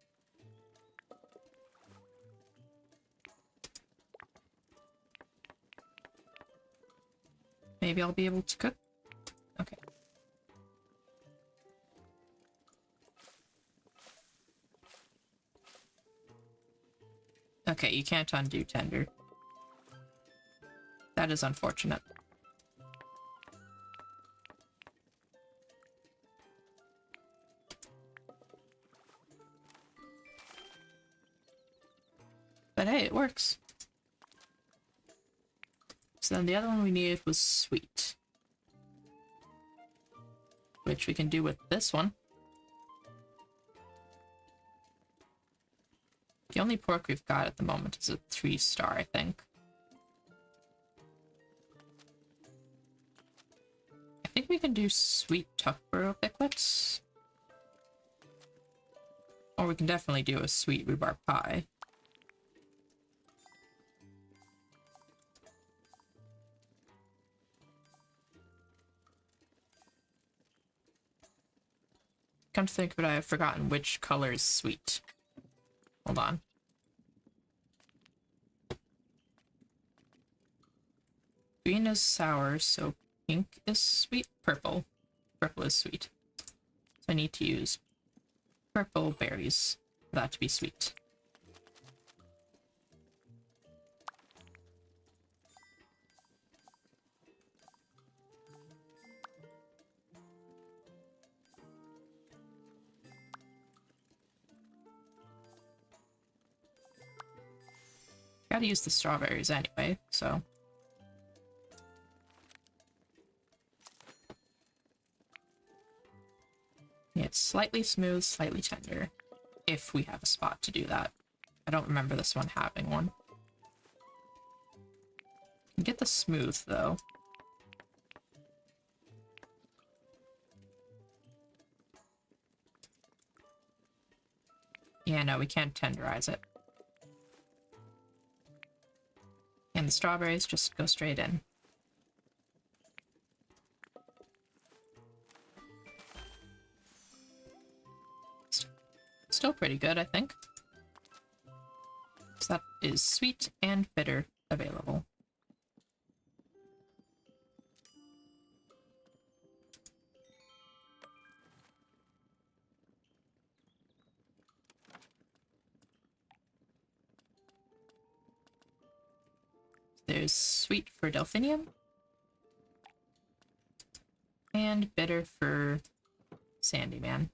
Maybe I'll be able to cook? Okay. Okay, you can't undo tender. That is unfortunate. But hey, it works. So then the other one we needed was sweet. Which we can do with this one. The only pork we've got at the moment is a 3-star, I think. I think we can do sweet tuckborough piglets. Or we can definitely do a sweet rhubarb pie. Come to think of it, I have forgotten which color is sweet. Hold on. Green is sour, so pink is sweet. Purple. Purple is sweet. So I need to use purple berries for that to be sweet. Gotta use the strawberries anyway, so. Yeah, it's slightly smooth, slightly tender. If we have a spot to do that. I don't remember this one having one. Get the smooth, though. Yeah, no, we can't tenderize it. And the strawberries just go straight in. Still pretty good, I think. So that is sweet and bitter available. There's sweet for delphinium. And bitter for Sandyman.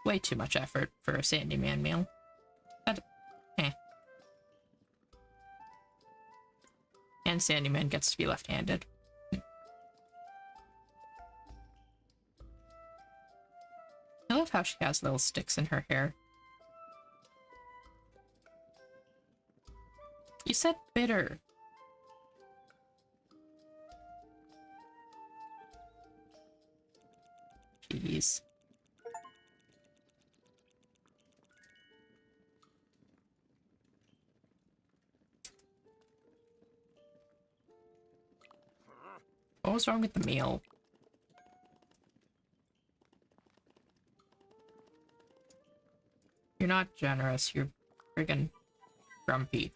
Way too much effort for a Sandyman meal. But, And Sandyman gets to be left-handed. I love how she has little sticks in her hair. You said bitter. Jeez. What was wrong with the meal? You're not generous, you're friggin' grumpy.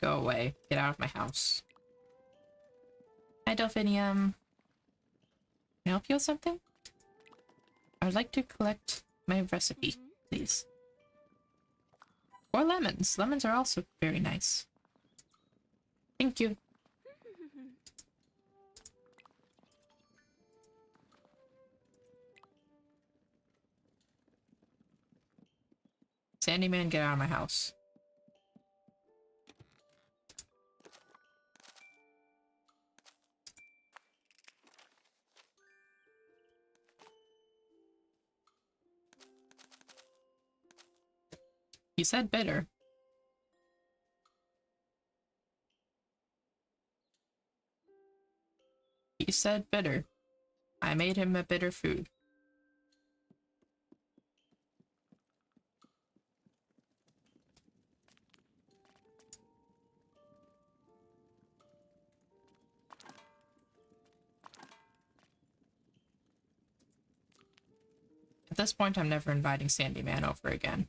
Go away. Get out of my house. Hi, Delphinium. Can I help you with something? I'd like to collect my recipe, please. Or lemons. Lemons are also very nice. Thank you. Sandyman, get out of my house. He said bitter. He said bitter. I made him a bitter food. At this point, I'm never inviting Sandyman over again.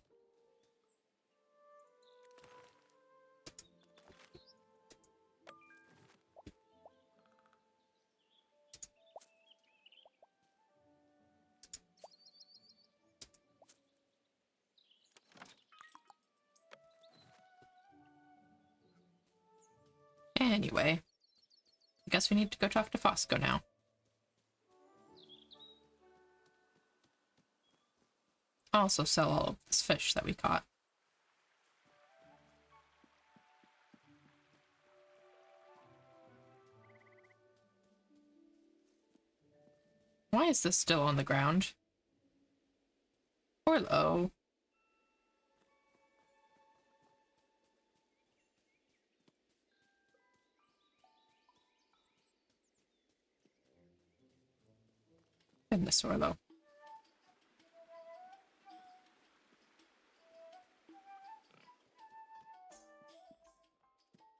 Anyway, I guess we need to go talk to Fosco now. I'll also sell all of this fish that we caught. Why is this still on the ground? Or low. Goodness, Orlo.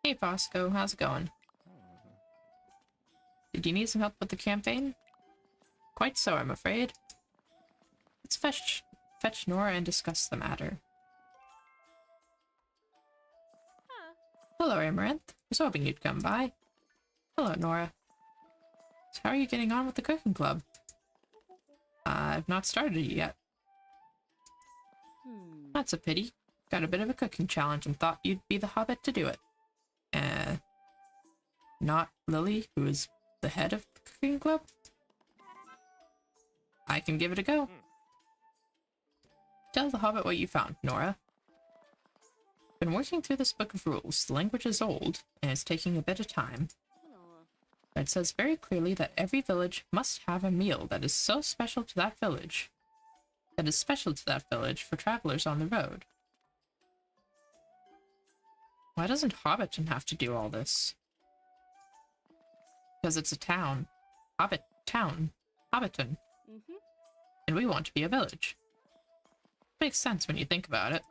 Hey, Fosco, how's it going? Did you need some help with the campaign? Quite so, I'm afraid. Let's fetch Nora and discuss the matter. Hello, Amaranth. Was hoping you'd come by. Hello, Nora. So how are you getting on with the cooking club? I've not started it yet. That's a pity. Got a bit of a cooking challenge and thought you'd be the hobbit to do it. Not Lily, who is the head of the cooking club? I can give it a go. Tell the hobbit what you found, Nora. Been working through this book of rules. The language is old, and it's taking a bit of time. But it says very clearly that every village must have a meal that is so special to that village. That is special to that village for travelers on the road. Why doesn't Hobbiton have to do all this? Because it's a town. Hobbiton. And we want to be a village. Makes sense when you think about it.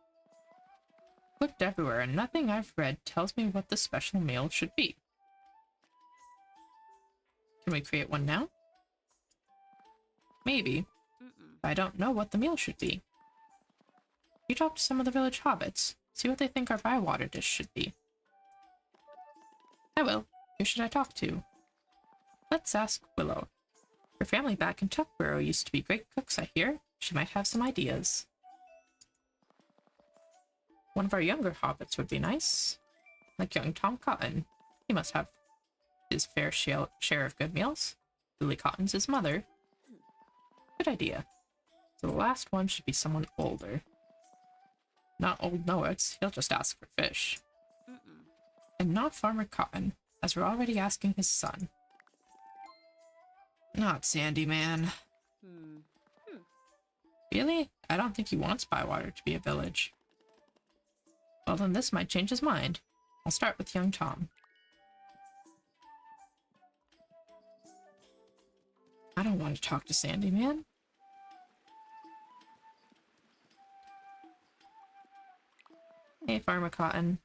Looked everywhere and nothing I've read tells me what the special meal should be. Can we create one now? Maybe. But I don't know what the meal should be. You talk to some of the village hobbits. See what they think our bywater dish should be. I will. Who should I talk to? Let's ask Willow. Her family back in Tuckborough used to be great cooks, I hear. She might have some ideas. One of our younger hobbits would be nice. Like young Tom Cotton. He must have his fair share of good meals. Lily Cotton's his mother. Good idea. So the last one should be someone older. Not old Noets, he'll just ask for fish. And not Farmer Cotton, as we're already asking his son. Not Sandyman. Really? I don't think he wants Bywater to be a village. Well, then this might change his mind. I'll start with young Tom. I don't want to talk to Sandyman. Hey, Farmer Cotton.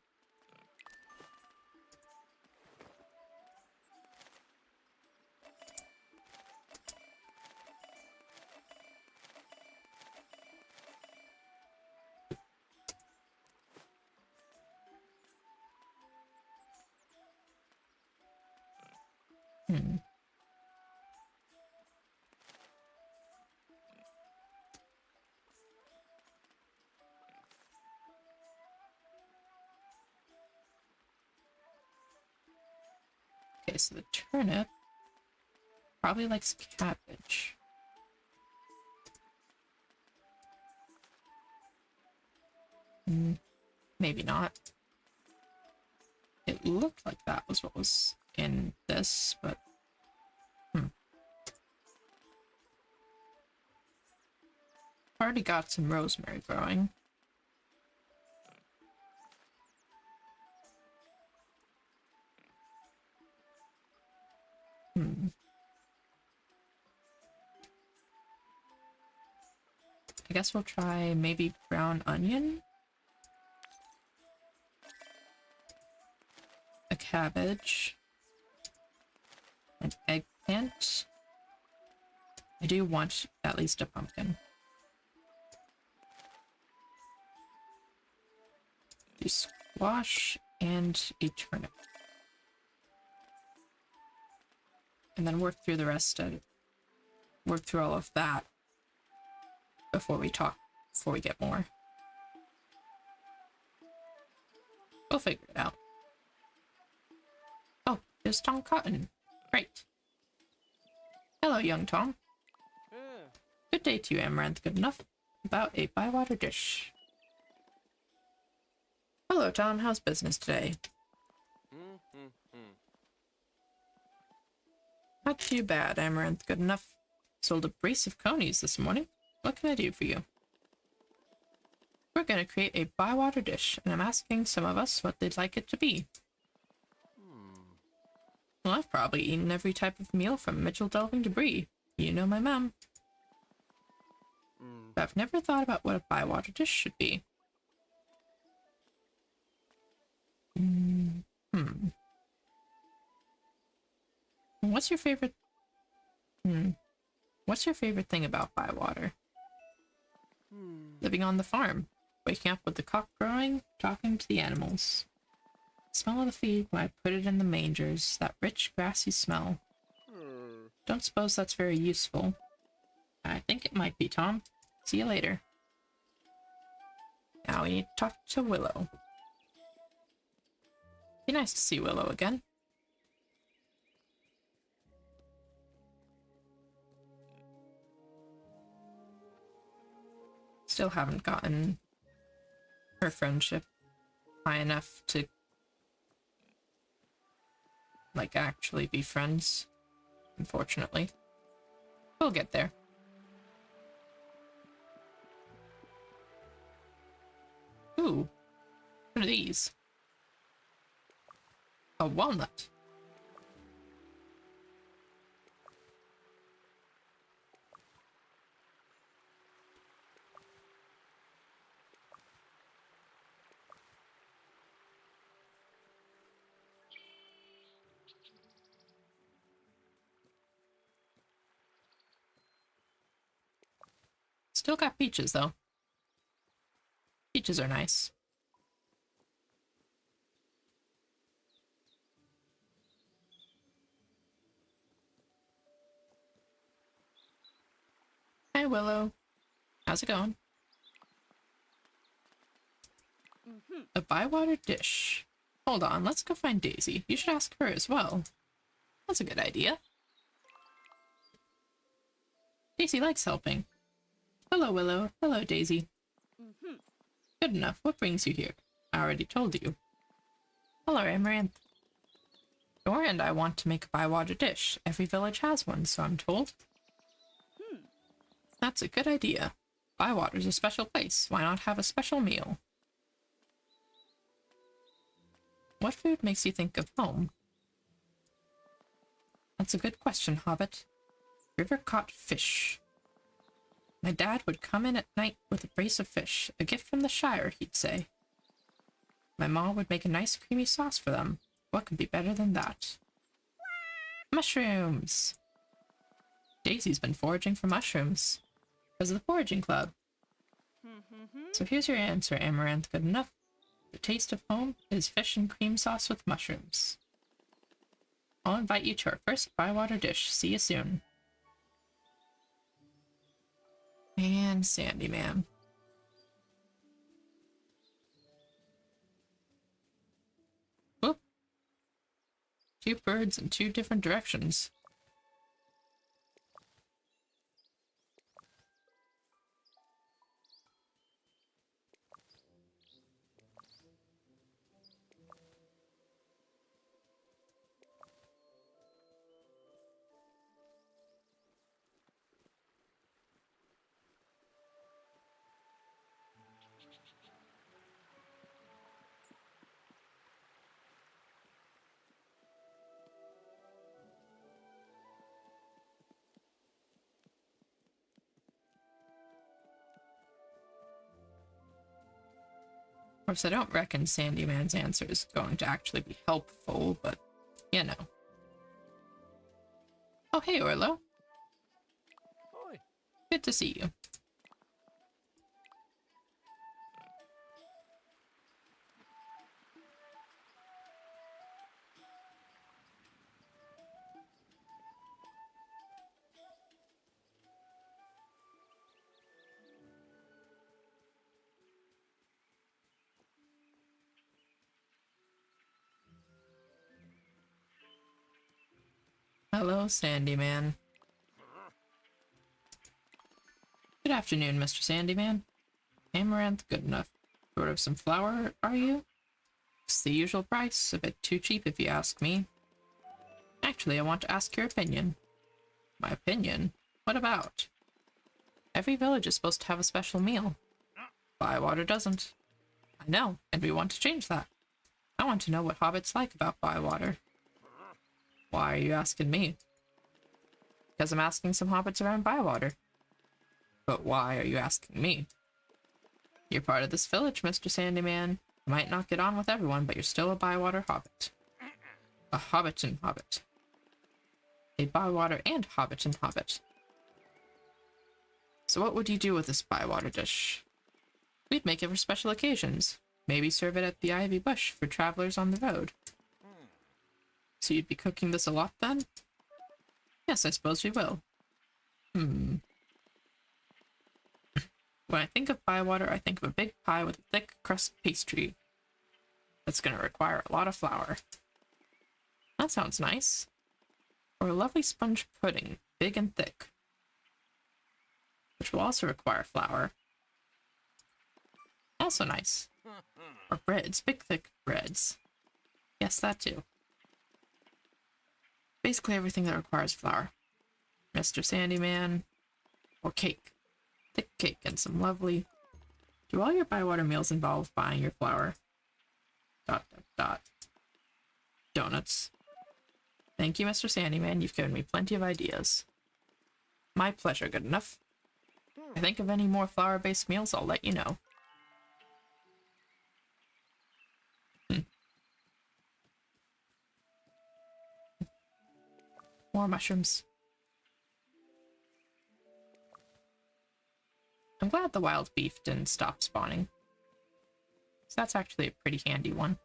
Okay, so the turnip probably likes cabbage. Maybe not. It looked like that was what was in this, but already got some rosemary growing. I guess we'll try maybe brown onion, a cabbage, an eggplant. I do want at least a pumpkin. Do squash and a turnip. And then work through the rest of work through all of that before we get more. We'll figure it out. Oh, there's Tom Cotton. Great. Hello, young Tom. Good day to you, Amaranth. Good enough. About a bywater dish. Hello, Tom. How's business today? Not too bad, Amaranth. Good enough. Sold a brace of conies this morning. What can I do for you? We're going to create a bywater dish, and I'm asking some of us what they'd like it to be. Well, I've probably eaten every type of meal from Mitchell Delving to Brie. You know my mom. But I've never thought about what a bywater dish should be. What's your favorite... What's your favorite thing about bywater? Living on the farm. Waking up with the cock crowing, talking to the animals. Smell of the feed when I put it in the mangers, that rich, grassy smell. Don't suppose that's very useful. I think it might be, Tom. See you later. Now we need to talk to Willow. Be nice to see Willow again. Still haven't gotten her friendship high enough to like actually be friends, unfortunately. We'll get there. Ooh, what are these? A walnut. Still got peaches, though. Peaches are nice. Hi, Willow. How's it going? A bywater dish. Hold on, let's go find Daisy. You should ask her as well. That's a good idea. Daisy likes helping. Hello, Willow. Hello, Daisy. Good enough. What brings you here? I already told you. Hello, Amaranth. Dora and I want to make a bywater dish. Every village has one, so I'm told. That's a good idea. Bywater's a special place. Why not have a special meal? What food makes you think of home? That's a good question, Hobbit. River-caught fish. My dad would come in at night with a brace of fish, a gift from the Shire, he'd say. My mom would make a nice creamy sauce for them. What could be better than that? Mushrooms! Daisy's been foraging for mushrooms. Because of the foraging club. So here's your answer, Amaranth. Good enough. The taste of home is fish and cream sauce with mushrooms. I'll invite you to our first bywater dish. See you soon. And Sandyman. Whoop. 2 birds in 2 different directions. Of course, I don't reckon Sandyman's answer is going to actually be helpful, but, you know. Oh, hey, Orlo. Oi. Good to see you. Hello, Sandyman. Good afternoon, Mr. Sandyman. Amaranth, good enough. Short of some flour, are you? It's the usual price, a bit too cheap if you ask me. Actually, I want to ask your opinion. My opinion? What about? Every village is supposed to have a special meal. Bywater doesn't. I know, and we want to change that. I want to know what hobbits like about Bywater. Why are you asking me? Because I'm asking some hobbits around Bywater. But why are you asking me? You're part of this village, Mr. Sandyman. You might not get on with everyone, but you're still a Bywater hobbit. A Hobbiton hobbit. A Bywater and Hobbiton hobbit. So what would you do with this Bywater dish? We'd make it for special occasions. Maybe serve it at the Ivy Bush for travelers on the road. So you'd be cooking this a lot then? Yes, I suppose we will. When I think of Bywater, I think of a big pie with a thick crust pastry. That's gonna require a lot of flour. That sounds nice. Or a lovely sponge pudding, big and thick. Which will also require flour. Also nice. Or breads, big thick breads. Yes, that too. Basically everything that requires flour. Mr. Sandyman. Or cake. Thick cake and some lovely... Do all your Bywater meals involve buying your flour? ... Donuts. Thank you, Mr. Sandyman. You've given me plenty of ideas. My pleasure, good enough. If I think of any more flour-based meals, I'll let you know. More mushrooms. I'm glad the wild beef didn't stop spawning. So that's actually a pretty handy one.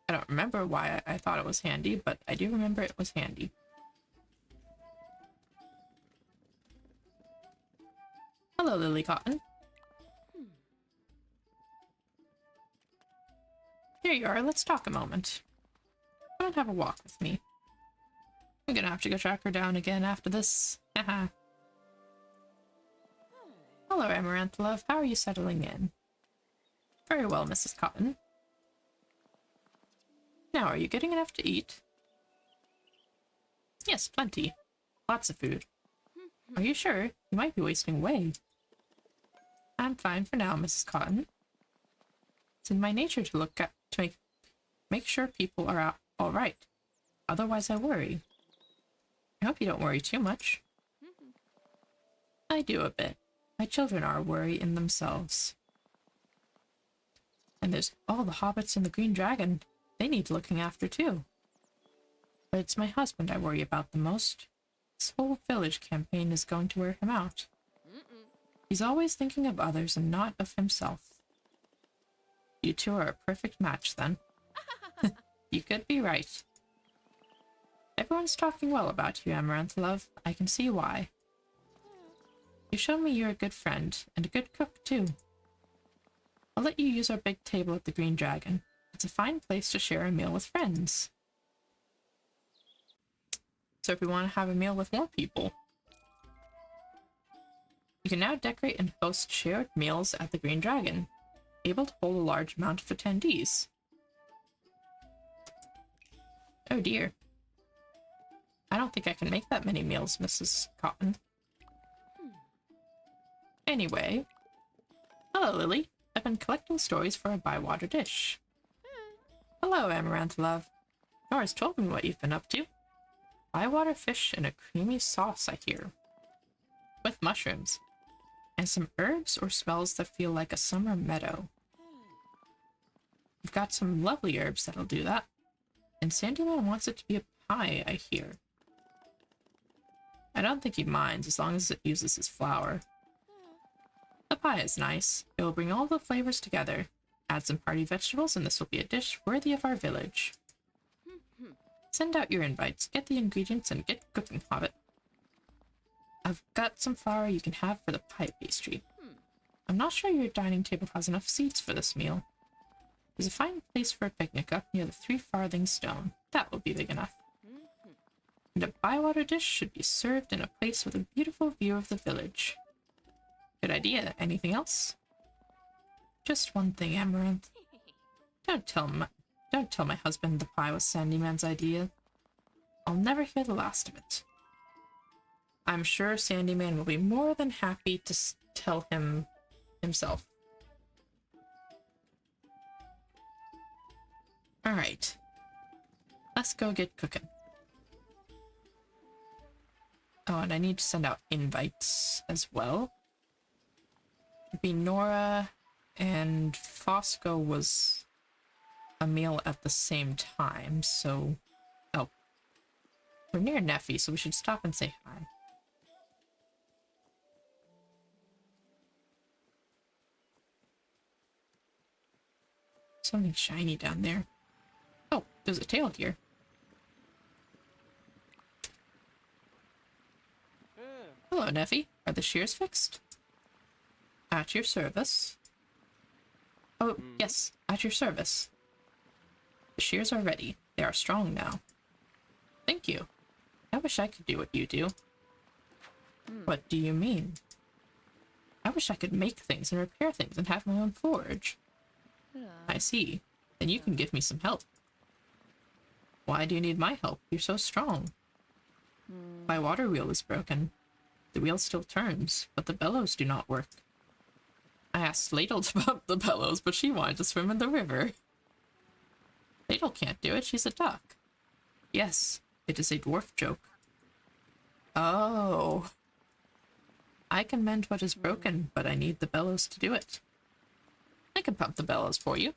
I don't remember why I thought it was handy, but I do remember it was handy. Hello, Lily Cotton. Here you are, let's talk a moment. Come and have a walk with me. I'm gonna have to go track her down again after this. Haha. Hello, Amaranth love. How are you settling in? Very well, Mrs. Cotton. Now, are you getting enough to eat? Yes, plenty. Lots of food. Are you sure? You might be wasting away. I'm fine for now, Mrs. Cotton. It's in my nature to look to make sure people are all right. Otherwise, I worry. I hope you don't worry too much. I do a bit. My children are a worry in themselves. And there's all the hobbits and the Green Dragon. They need looking after too. But it's my husband I worry about the most. This whole village campaign is going to wear him out. He's always thinking of others and not of himself. You two are a perfect match, then. You could be right. Everyone's talking well about you, Amaranth, love. I can see why. You showed me you're a good friend, and a good cook, too. I'll let you use our big table at the Green Dragon. It's a fine place to share a meal with friends. So if we want to have a meal with more people, you can now decorate and host shared meals at the Green Dragon, able to hold a large amount of attendees. Oh dear. I don't think I can make that many meals, Mrs. Cotton. Anyway. Hello, Lily. I've been collecting stories for a bywater dish. Hello, Amaranth, love. Nora's told me what you've been up to. Bywater fish in a creamy sauce, I hear. With mushrooms. And some herbs or smells that feel like a summer meadow. We've got some lovely herbs that'll do that. And Sandyman wants it to be a pie, I hear. I don't think he minds as long as it uses his flour. The pie is nice. It will bring all the flavors together. Add some party vegetables and this will be a dish worthy of our village. Send out your invites, get the ingredients, and get cooking, Hobbit. I've got some flour you can have for the pie pastry. I'm not sure your dining table has enough seats for this meal. There's a fine place for a picnic up near the 3 Farthing Stone. That will be big enough. And a bywater dish should be served in a place with a beautiful view of the village. Good idea. Anything else? Just one thing, Amaranth. Don't tell my husband the pie was Sandyman's idea. I'll never hear the last of it. I'm sure Sandyman will be more than happy to tell him himself. Alright. Let's go get cooking. Oh, and I need to send out invites as well. It'd be Nora and Fosco was a meal at the same time, so... Oh. We're near Nefi, so we should stop and say hi. Something shiny down there. Oh, there's a tail deer. Hello, Nefi. Are the shears fixed? At your service. Oh, yes, at your service. The shears are ready. They are strong now. Thank you. I wish I could do what you do. What do you mean? I wish I could make things and repair things and have my own forge. I see. Then you can give me some help. Why do you need my help? You're so strong. My water wheel is broken. The wheel still turns, but the bellows do not work. I asked Ladle to pump the bellows, but she wanted to swim in the river. Ladle can't do it, she's a duck. Yes, it is a dwarf joke. Oh. I can mend what is broken, but I need the bellows to do it. I can pump the bellows for you.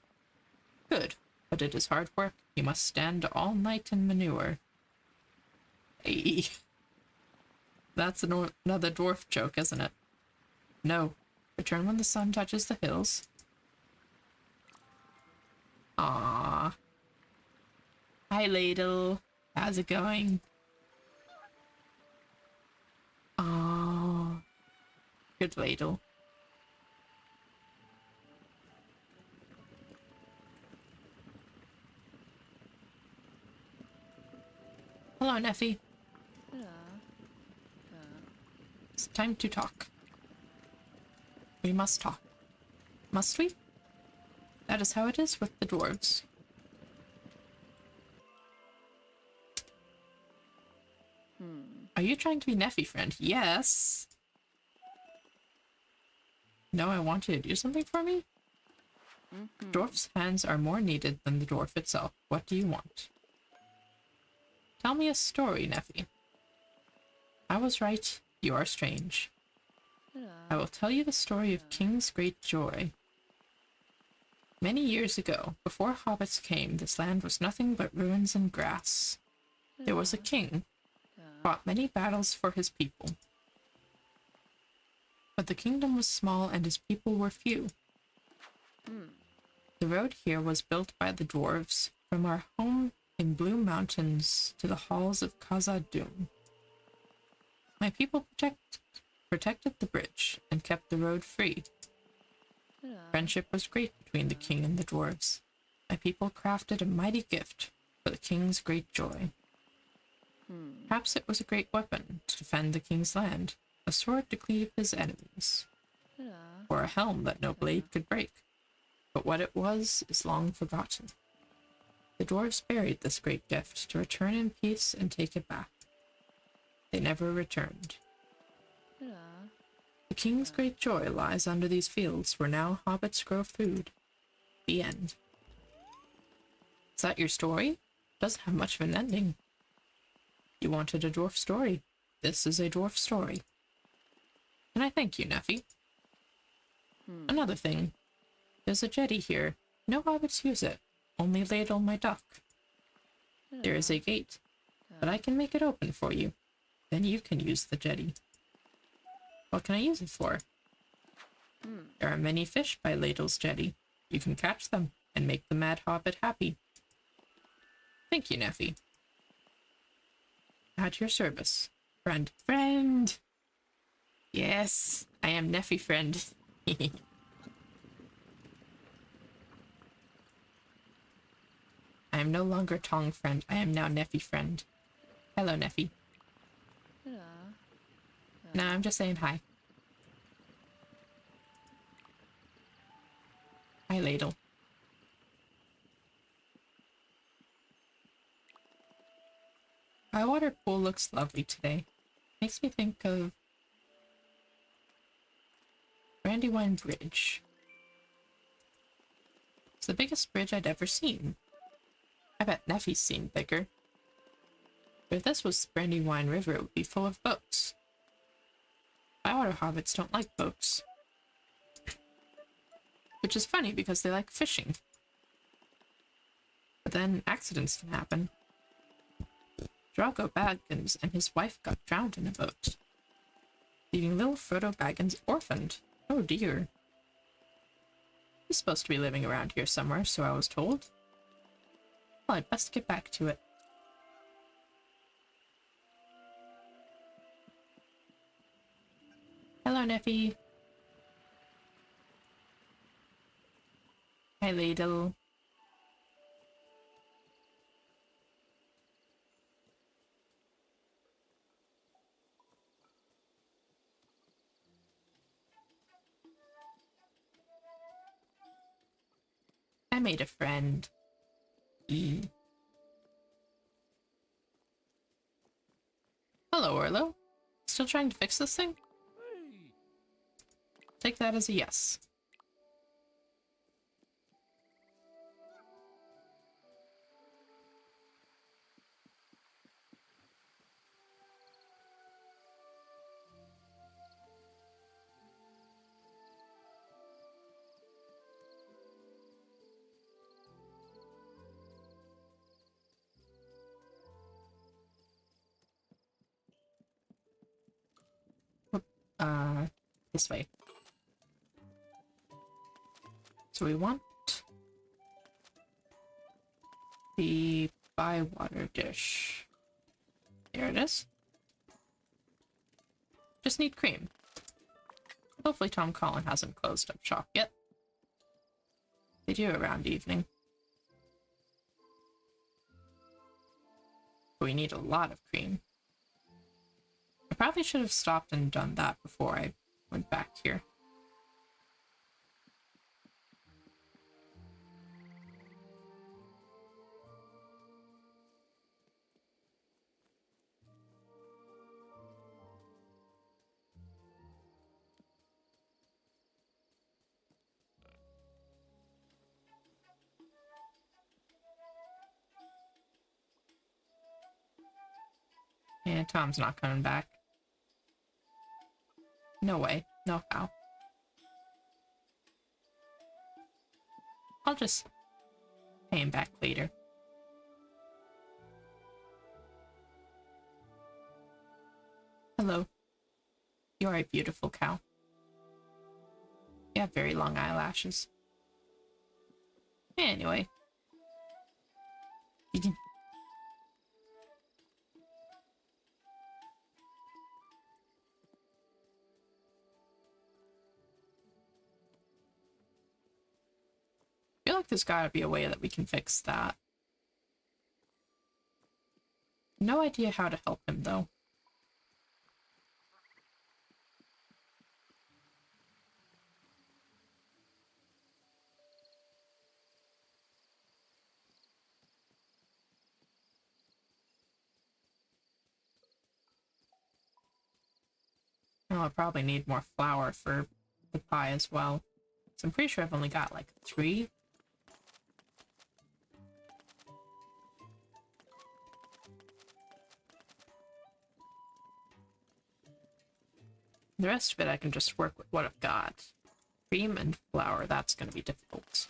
Good, but it is hard work. You must stand all night in manure. Hey. That's another dwarf joke, isn't it? No. Return when the sun touches the hills. Aww. Hi, Ladle. How's it going? Aww. Good Ladle. Hello, Nefi. It's time to talk. We must talk. Must we? That is how it is with the dwarves. Are you trying to be Nefi, friend? Yes. No, I want you to do something for me? Dwarf's hands are more needed than the dwarf itself. What do you want? Tell me a story, Nefi. I was right. You are strange. I will tell you the story of King's great joy. Many years ago, before hobbits came, this land was nothing but ruins and grass. There was a king, fought many battles for his people. But the kingdom was small and his people were few. The road here was built by the dwarves from our home in Blue Mountains to the halls of Khazad-dûm. My people protected the bridge and kept the road free. Friendship was great between the king and the dwarves. My people crafted a mighty gift for the king's great joy. Perhaps it was a great weapon to defend the king's land, a sword to cleave his enemies, or a helm that no blade could break. But what it was is long forgotten. The dwarves buried this great gift to return in peace and take it back. They never returned. The king's great joy lies under these fields where now hobbits grow food. The end. Is that your story? Doesn't have much of an ending. You wanted a dwarf story. This is a dwarf story. And I thank you, Nefi. Another thing. There's a jetty here. No hobbits use it. Only Ladle, my duck. There is a gate, but I can make it open for you. Then you can use the jetty. What can I use it for? There are many fish by Ladle's jetty. You can catch them and make the mad hobbit happy. Thank you, Nefi. At your service. Friend. Friend! Yes, I am Nefi friend. I am no longer Tong friend. I am now Nefi friend. Hello, Nefi. No, I'm just saying hi. Hi, Ladle. My water pool looks lovely today. Makes me think of Brandywine Bridge. It's the biggest bridge I'd ever seen. I bet Nefi's seen bigger. But if this was Brandywine River, it would be full of boats. Bywater hobbits don't like boats. Which is funny because they like fishing. But then accidents can happen. Drogo Baggins and his wife got drowned in a boat, leaving little Frodo Baggins orphaned. Oh dear. He's supposed to be living around here somewhere, so I was told. Well, I'd best get back to it. Hello, Nefi. Hi, Ladle. I made a friend. Hello, Orlo. Still trying to fix this thing? Hey. Take that as a yes. This way. So we want the bywater dish. There it is. Just need cream. Hopefully Tom Collin hasn't closed up shop yet. They do around evening. But we need a lot of cream. I probably should have stopped and done that before I went back here. And Tom's not coming back. No way. No how. I'll just pay him back later. Hello. You're a beautiful cow. You have very long eyelashes. Anyway. You can... I feel like there's gotta be a way that we can fix that. No idea how to help him, though. Oh, I probably need more flour for the pie as well. So I'm pretty sure I've only got like 3. The rest of it I can just work with what I've got. Cream and flour, that's going to be difficult.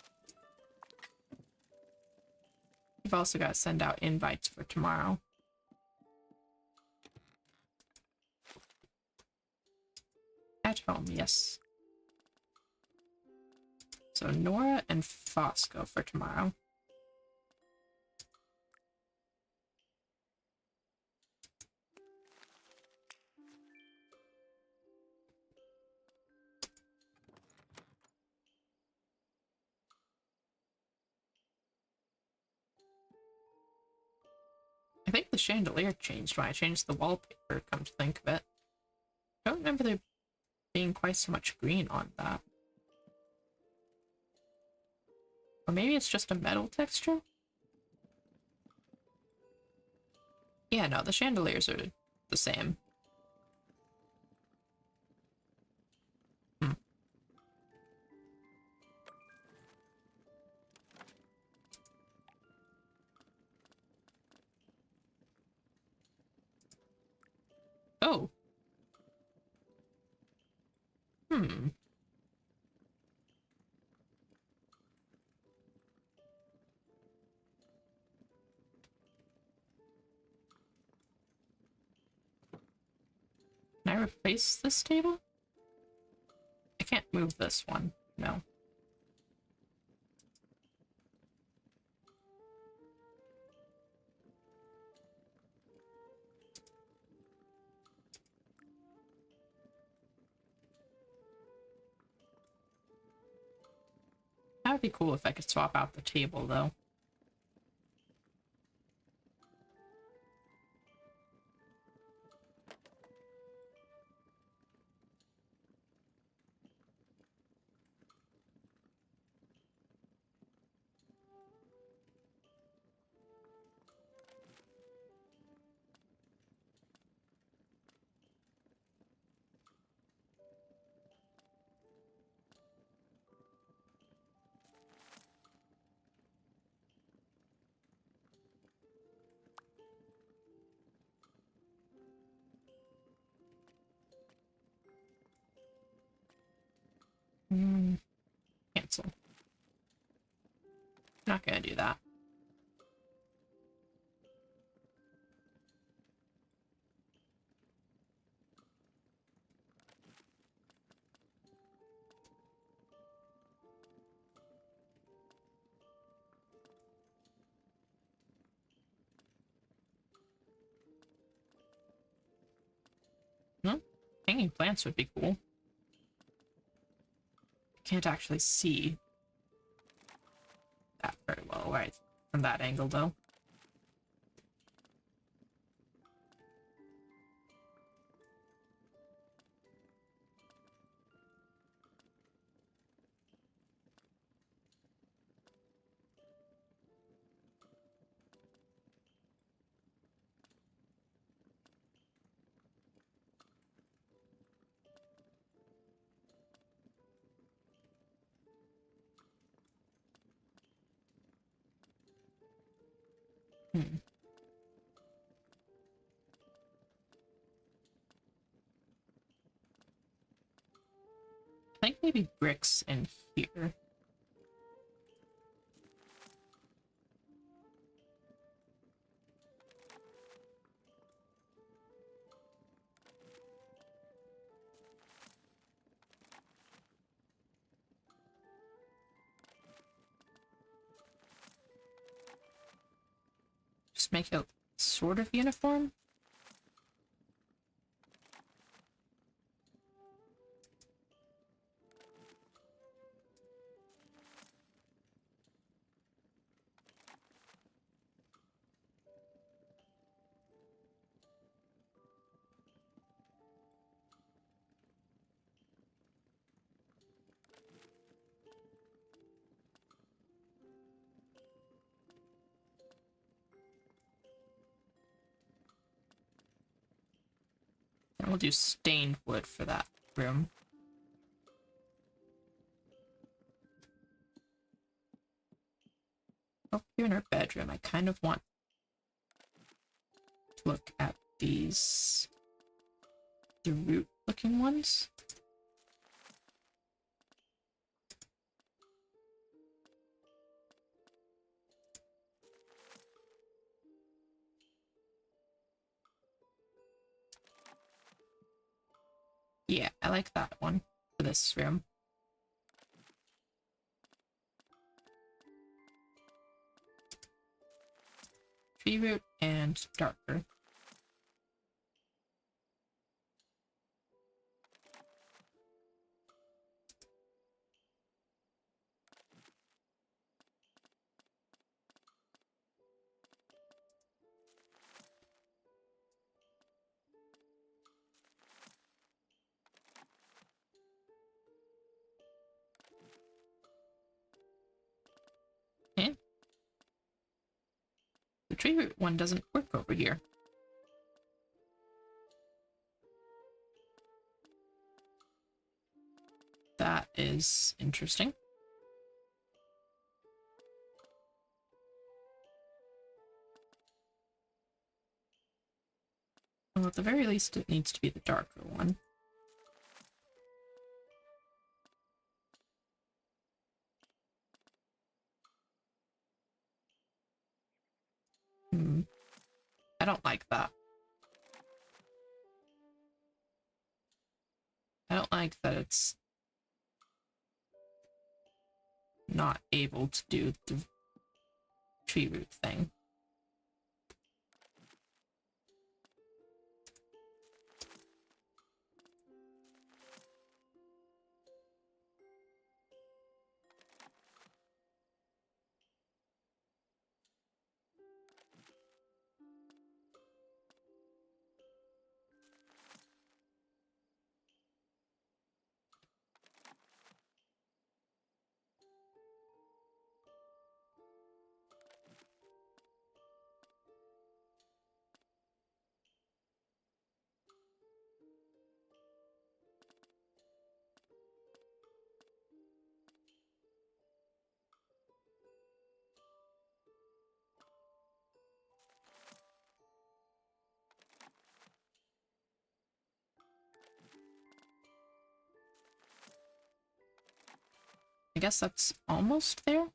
We've also got to send out invites for tomorrow. At home, yes. So Nora and Fosco for tomorrow. I think the chandelier changed when I changed the wallpaper, come to think of it. I don't remember there being quite so much green on that. Or maybe it's just a metal texture? Yeah, no, the chandeliers are the same. Hmm. Oh. Hmm. Can I replace this table? I can't move this one. No. That would be cool if I could swap out the table, though. Hmm. Cancel. Not gonna do that. Hmm? Hanging plants would be cool. Can't actually see that very well, right? From that angle, though. Hmm. maybe bricks in here. Just make it sort of uniform. And we'll do stained wood for that room. Oh, here in our bedroom, I kind of want to look at these, the root looking ones. Yeah, I like that one for this room. Tree root and darker. And the tree root one doesn't work over here. That is interesting. Well, at the very least, it needs to be the darker one. I don't like that. I don't like that it's not able to do the tree root thing. I guess that's almost there.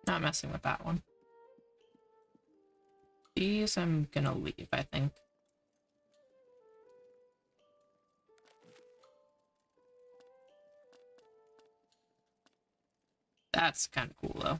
Not messing with that one. These I'm gonna leave, I think. That's kind of cool, though.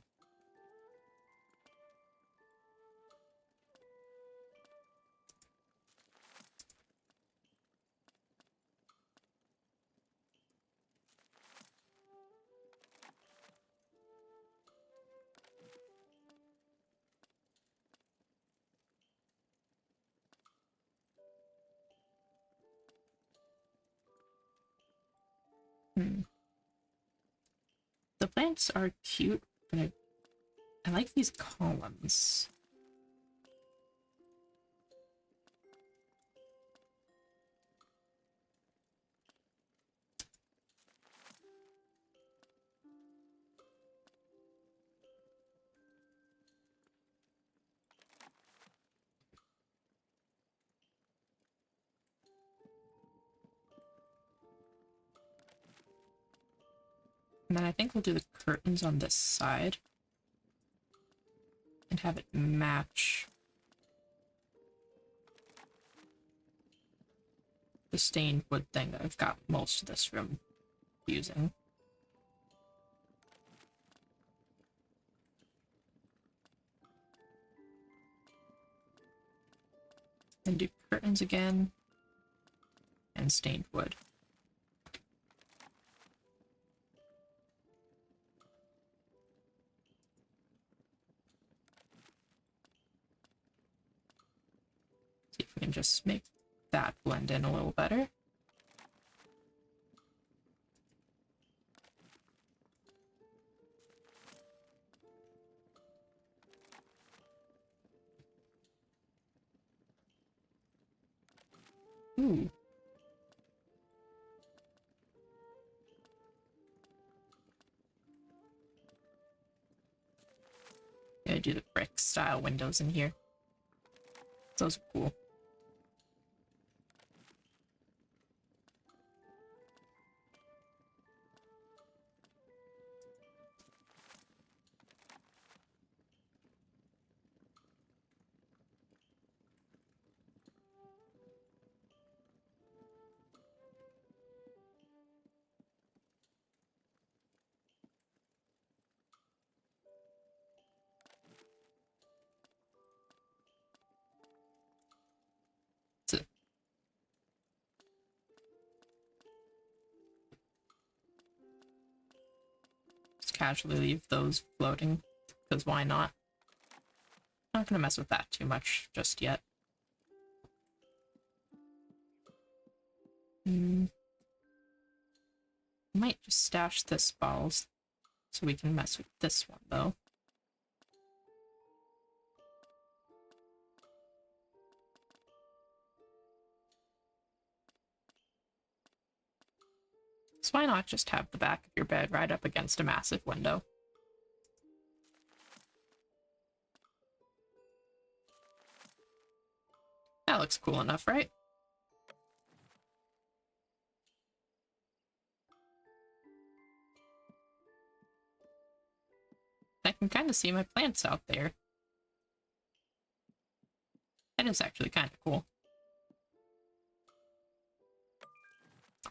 plants are cute, but I like these columns. And then I think we'll do the curtains on this side and have it match the stained wood thing that I've got most of this room using. And do curtains again and stained wood. See if we can just make that blend in a little better. Ooh. Gonna do the brick style windows in here. Those are cool. Just casually leave those floating, because why not? Not gonna mess with that too much just yet. Might just stash this balls so we can mess with this one though. So why not just have the back of your bed right up against a massive window? That looks cool enough, right? I can kind of see my plants out there. That is actually kind of cool.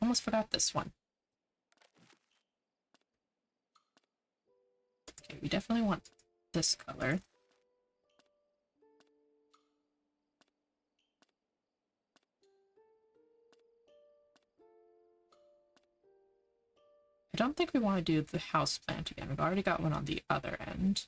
Almost forgot this one. Okay, we definitely want this color. I don't think we want to do the house plant again. We've already got one on the other end.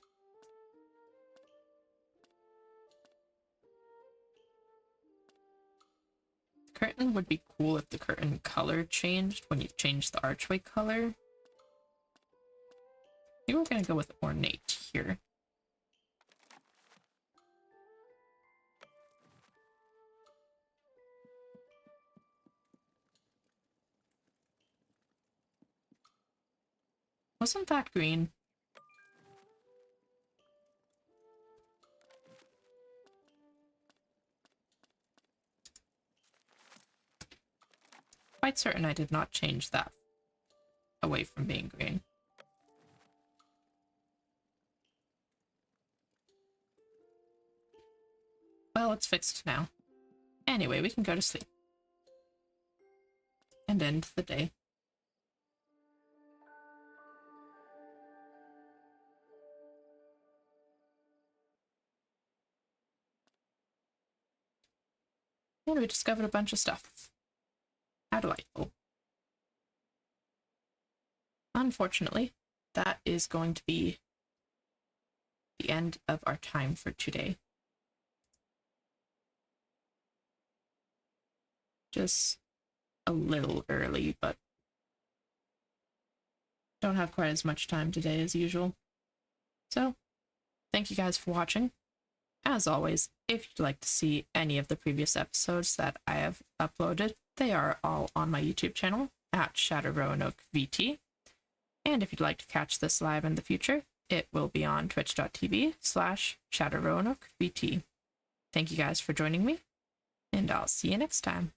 The curtain would be cool if the curtain color changed when you change the archway color. I think we're gonna go with ornate here. Wasn't that green? Quite certain I did not change that away from being green. Well, it's fixed now. Anyway, we can go to sleep. And end the day. And we discovered a bunch of stuff. How delightful. Unfortunately, that is going to be the end of our time for today. Just a little early, but don't have quite as much time today as usual. So, thank you guys for watching. As always, if you'd like to see any of the previous episodes that I have uploaded, they are all on my YouTube channel at Roanoke VT. And if you'd like to catch this live in the future, it will be on twitch.tv/Roanoke VT. Thank you guys for joining me, and I'll see you next time.